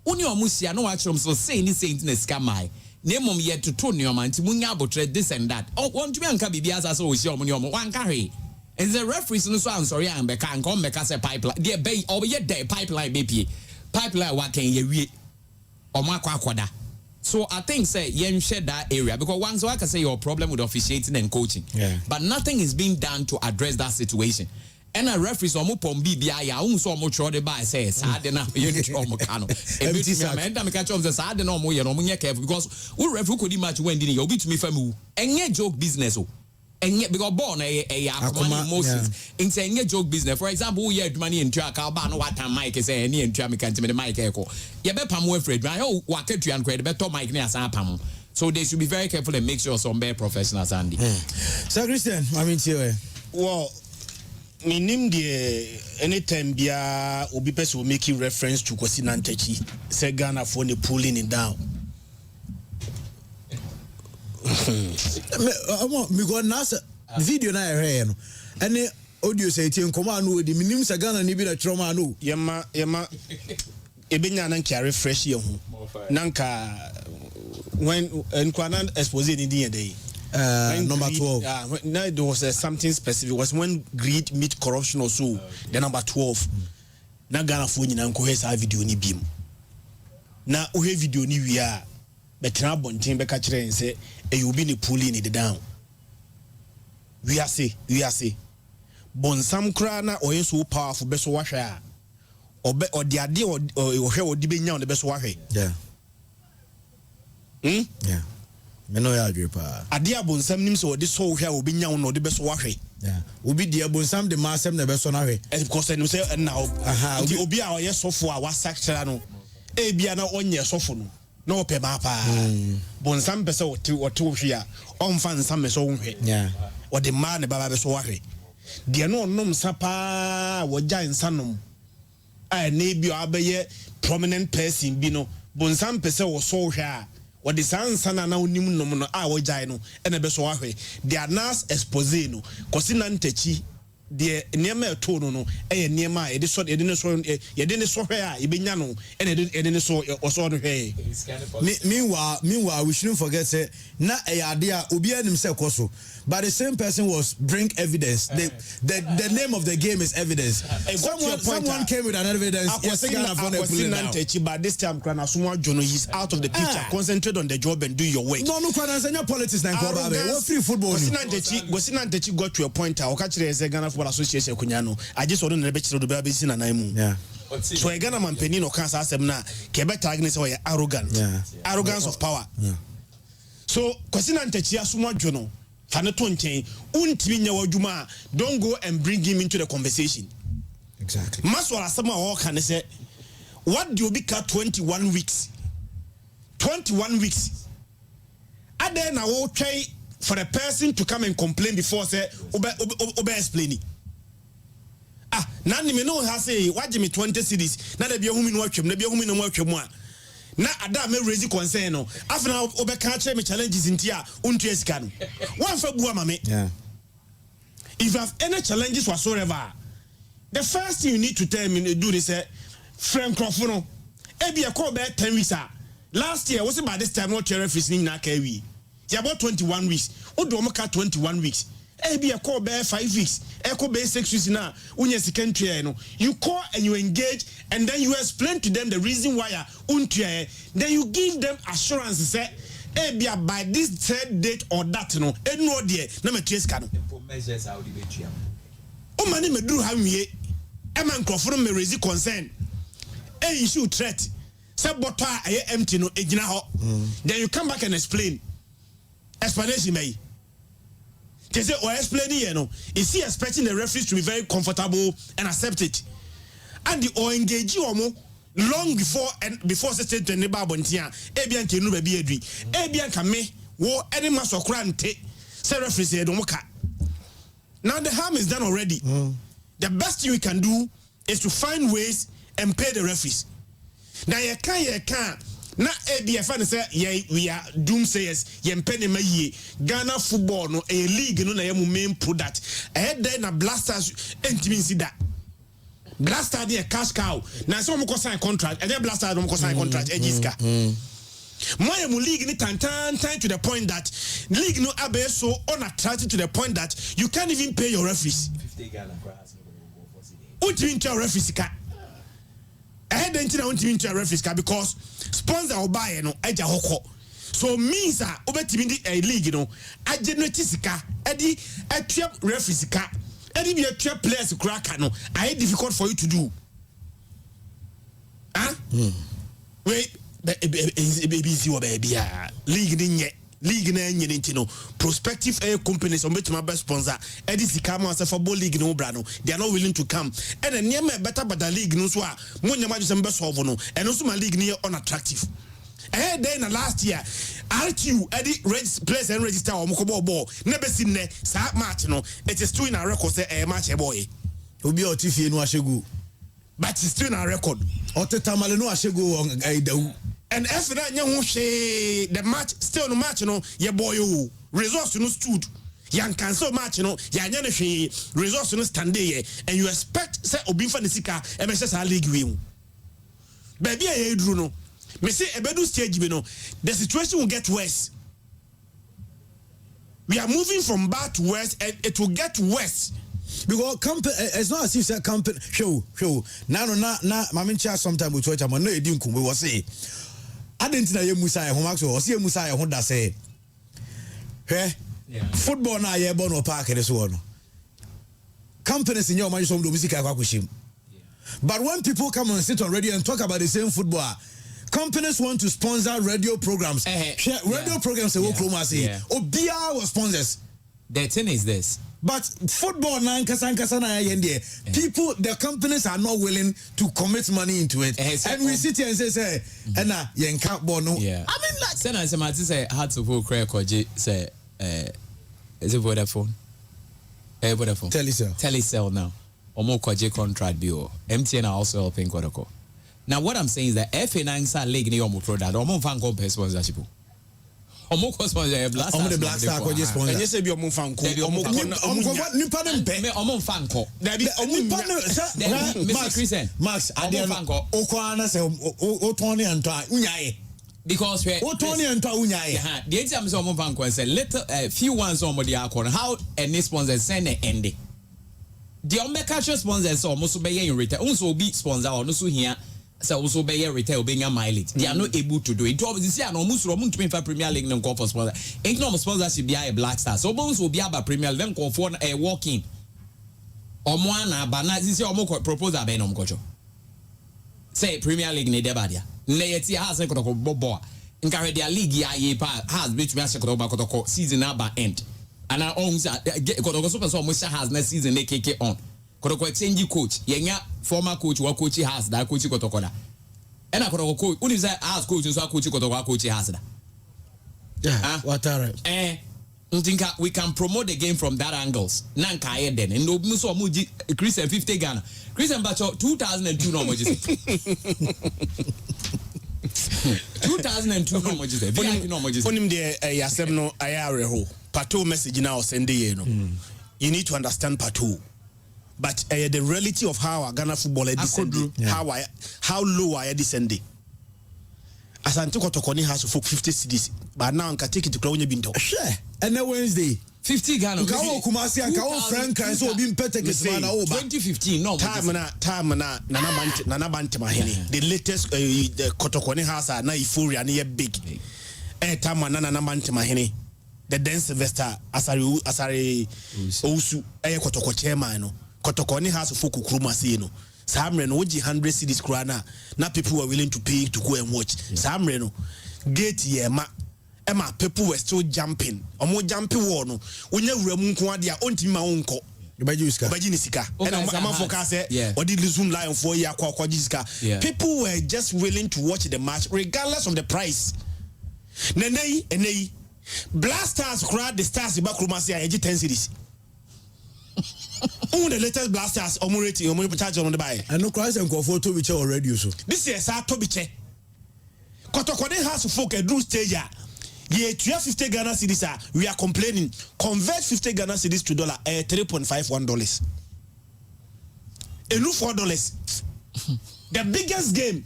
Uni omusia no actually so say any saint in the scamai. Name yet to turn your man to munya botre this and that. Oh, want to be anka bibias as always your money one carry. And the referees no so I'm sorry and be can come make us a pipeline. Dear bay over yet day pipeline BP. Pipeline what can ye read or makwa. So I think say you share that area because once I can say your problem with officiating and coaching, but nothing is being done to address that situation. And a referee so mo pombi bia ya so mo tro de by say sad na you tro mo kano. E be ti me enda me catch up say sad na mo ye no mo nye careful because we referee could match when did you be to me famu. Enye joke business o. Enye because born a command emotions. In say enye joke business. For example, we had money in track ba no what time Mike say any in track me can the mic eko. Ye be pam we afraid. Oh, wa ketu an credit better mic na asan pam. So they should be very careful and make sure some better professionals Andy. Sir Christian, I mean you. Well, minim the anytime bia obi person will make reference to Kwesi Nantechi say Ghana for the pulling it down. Me go nasa video na here no ene audio say tie nkoma no di minim sa Ghana ni bi na trauma no yema ebenya na nka refresh ye hu nanka when nkwana expose ni di dey number 12 now there was something specific was when greed meet corruption or so the number 12 na Ghana fo nyina nko he sa video ni bim na o he video ni wi a betra bonten be ka kire nse e obi ni pulling it down we are say bonsam kra na oye so powerful be so wahwe a obe odi ade o hwe odi be nya o be so wahwe yeah me no ya adwe pa ade abonsam nim so odi so hwe obi nya o no odi be so wahwe yeah obi di abonsam de masem na be so na hwe because no say na obi a oye sofo a wasakra no e bia na onye sofo no no pe ma pa bonsam pese o ti hwe a on fa nsam so hwe yeah o de ma ne baba be so wahwe de no onnom sapa wo gya nsanom a ne bi o abeye prominent person bi no bonsam pese wo so hwe a wo de sansana na onim nom no a wo gya no ene be so wahwe de anas expose no Kwesi Nantechi de niema eto no eye niema e de so e de ne so hwe a e benya no ene de ne so oso no hwe meanwhile we shouldn't forget say na e ade a obi anim se koso but the same person was bring evidence. The name of the game is evidence. Someone came with an evidence. But this time, he's out of the picture. Concentrate on the job and do your work. No, politics. What free football? Gosinantechi got to a point. I'll catch the Ghana Football Association. I just want to bet you the baby in a name. Yeah. So a Ghana man penny no cancer semna. Quebec Agnes or arrogant. Arrogance of power. So Gosinantechi asuma jono. Fanatonte untimi wajuma. Don't go and bring him into the conversation. Exactly. Maswala sama all can say. What do you be 21 weeks? 21 weeks. And then I will try for a person to come and complain before say obe explaining. Nani me no has say what me 20 cities. Na be whom in watch him, na be whom in watch him. Na ada me raise concern no. After now obe catch me challenges in tia untu esika no. One for bua mame. Yeah. If you have any challenges whatsoever, the first thing you need to tell me do is say Frank Crawford. Ebi a call back 10 weeks. Last year was about this time not referees in Nakawi. You about 21 weeks. O do 21 weeks. Ebi a call back 5 weeks. Echo back 6 weeks now. When you second tier, you call and you engage, and then you explain to them the reason why then you give them assurance say Ebi by this third date or that no dear na me can. O mani me do how me Eman Crawford me raise concern. Issue threat. Say bottle empty no ejina ho. Then you come back and explain. Explanation may. They say or explaining here no. Is he expecting the referees to be very comfortable and accept it? And the or engage you long before say to neighbor bontia. Ebian kenu baby edri. Ebian kame wo any mass or crante. Say referees here don't work. Now the harm is done already. The best thing we can do is to find ways and pay the referees. Now you can't. Na ABF say we are doomsayers. You penny me Ghana football no a league no na you main product. Ahead there na Blasters intimacy that. Blaster dey cash cow. Now some go sign contract. And then Blaster don't go sign contract. Ejiska. Moya mu league ni time to the point that league no abe so unattractive to the point that you can't even pay your referees. 50 Ghana price. What do you mean to referees? I had the referees because sponsor or buy no eja hoko. So means obetimi a league no I generate sika edi a referees ka edi be a players crack no I difficult for you to do. Wait baby league ni league na nyene no prospective companies on my best sponsor edisi come as a football league no brano they are not willing to come and then near better but the league no so mo nyama just be solve no and also my league near unattractive then last year RTU edi place and register o mo ball never seen ne sa match no it is still in a record say match e boy obi o tifie no ahegu but it's still in a record otetamale no ahegu on dawu. And after that, the match still no match, your boy, results no stood. Yan cancel match, yan results no stand there, and you expect say Obinfa Nisika and Manchester League win. Baby, I drew no. Me say a bedu stage, the situation will get worse. We are moving from bad to worse, and it will get worse. Because it's not as if say company show. Na mamin cha sometime with Twitter, man no edin kum we was say. I didn't know you Musa Homax or see Musa Honda say. Football na ye born or park this one. Companies in your money some music akushim. But when people come and sit on radio and talk about the same football, companies want to sponsor radio programs. Radio programs say Obia was sponsors. The thing is this. But football people, the companies are not willing to commit money into it. And we sit here and say, you can't bono. Yeah. I mean, like, say, had to go crack or say, is it Vodafone? Vodafone. Telecel now. Or more contract bill. MTN are also helping Kodako. Now, what I'm saying is that FA9 league near your product, or more fan compare sponsorship. Omo sponsor Black Star. Omo the Black Star ko je sponsor. Enye se bi omo fan ko. Omo nipa dem be. Omo fan ko. Max ade okwa na se o toni anto unyae. because we Tony and Taunya. The exam is on one say little few ones on the corner. How any sponsor send an ending. The Omeka sponsors almost be in return. Also be sponsor or no so here. So also be a retail being a mileage. They are not able to do it. To obviously, I know most of them to Premier League and call for sponsor. Ain't no sponsorship be a Black Star. So bones will be about Premier League call for a walking. Or one, but not this year. Propose a Benom Cocho. Say Premier League ne debadia. Neyeti has a bobo. In Caribbean League, has which me a season about end. And our own Kotoko Super has next season they kick on. Kotoko change coach. Yenya former coach what coach has that coach Kotokoda. And I Kotoko coach. When is that ask coach so coach Kotoko coach has that? Yeah. What are think we can promote the game from that angles. Nanka then and no muso muji Christian 50 Ghana. Christian Bacho 2002 no muji. 2002 no muji. VIP no muji. Onim de yasem no ayare ho. Pato message now send you know. You need to understand Pato. But the reality of how Ghana football is descending, how low I descending. As I took Otokoni has for 50 cities, but now I can take it to Clown Binto. Sure. And then Wednesday, 50 Ghana. Kumasi and Kao Frank and so being Petek 2015. No time na Nana Bantamahini. The latest the Kotokoni house are now euphoria near big. Time Nana Bantamahini. The dance Sylvester Asari Osu Kotoko chairman. Kotokoni has for Kukrumasi. Samreno, 100 cities krana. Now people were willing to pay to go and watch. Samreno, gate ye Emma, people were still jumping. Omo jumping one. When you remunko dia onti ma onko. Bajinisika. And I'm focus or did Zoom line for ya kwa. People were just willing to watch the match regardless of the price. Nene Blasters crowd the stars in Bakrumasi and 10 cities. The latest Blasters Omureti charge on the buy. I know Christ and go for Tobiche already. So this is our Tobiche. Kotokone has to folk a drew stage. Ye 50 Ghana cedis. We are complaining. Convert 50 Ghana cedis to dollar $3.51. Enough $4. The biggest game,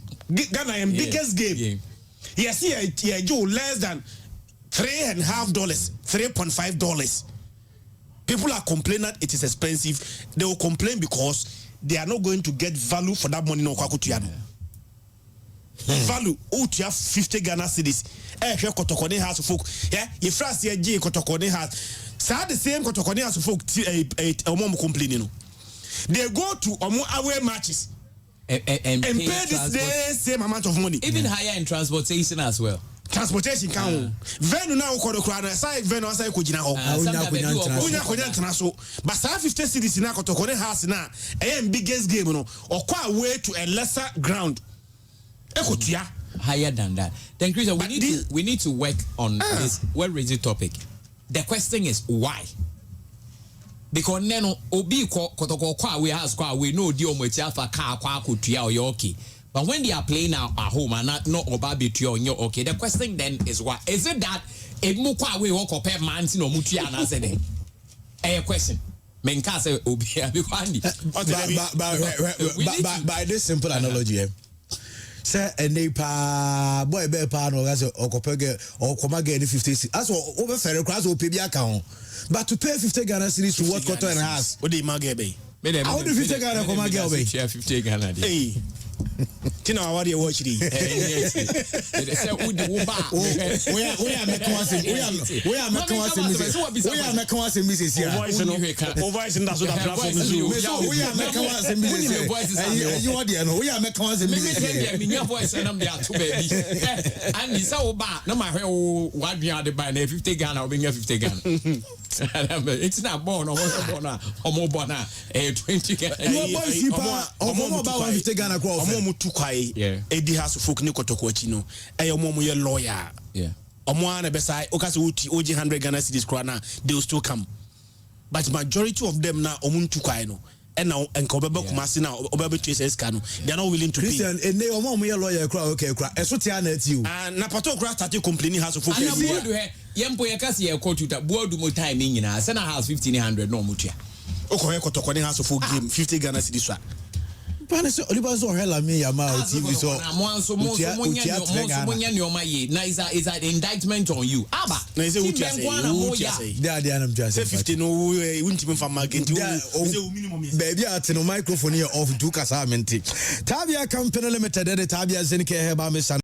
Ghana and biggest game. Yes, here Joe less than $3.5, $3.5. People are complaining it is expensive. They will complain because they are not going to get value for that money. No, value. Oh, to have 50 Ghana cedis. Kotokone has folk. Yeah, if France G Kotokone has. So the same Kotokone has folk. Complaining. They go to away matches and pay this same amount of money. Even higher in transportation as well. Transportation can venu na ukodo krana sai venu asai ko gina ho kunya so but 50 cities na Kotokone house na biggest game no okwa away to a lesser ground ekotua higher than that. Then Chris, we need to work on this well-raised topic. The question is why? Because neno obi Kotoko kwa we has kwa we no di omochi afa ka kwa akutua o okay. But when they are playing now at home and not Obabi on your okay, the question then is why? Is it that a mukwa we walk up a man no mutia and answer them? A question. Menka say Obia by this simple analogy. Say a nepa boy bear pan or as a Okopege or Komage 50. That's what over fair class will pay account. But to pay 50 Ghana cities to what Koto and has. What do you magebe? How do 50 Ghana Komage? 50 Ghana. Hey. Tina awadi watch di. We are making it's not born or 20 Ghana. Omo tukwai edi haso folk ni Kotoko achi no omo ye lawyer omo ana besai okase wuti oji 100 Ghana cedis krana they will still come but majority of them na omo tukwai no and now enka obeba kumase na obeba chase ska no they are not willing to pay. Christian ene omo ye lawyer kra okay kra eso tia na ati o na pato kra start complaining haso folk and bodu he yempo ye kase ye kotuta bodu mo time nyina se na house 1500 no omo tua okoye Kotoko ni haso folk game 50 Ghana cedis Panis Oliver so hella me ama TV so. Is that indictment on you? Abba. Na say what you say. There am just. Say 50 no we won't even from market. Baby at no microphone here off to Casamenti. Tabia Company Limited, Tabia Zenke Heba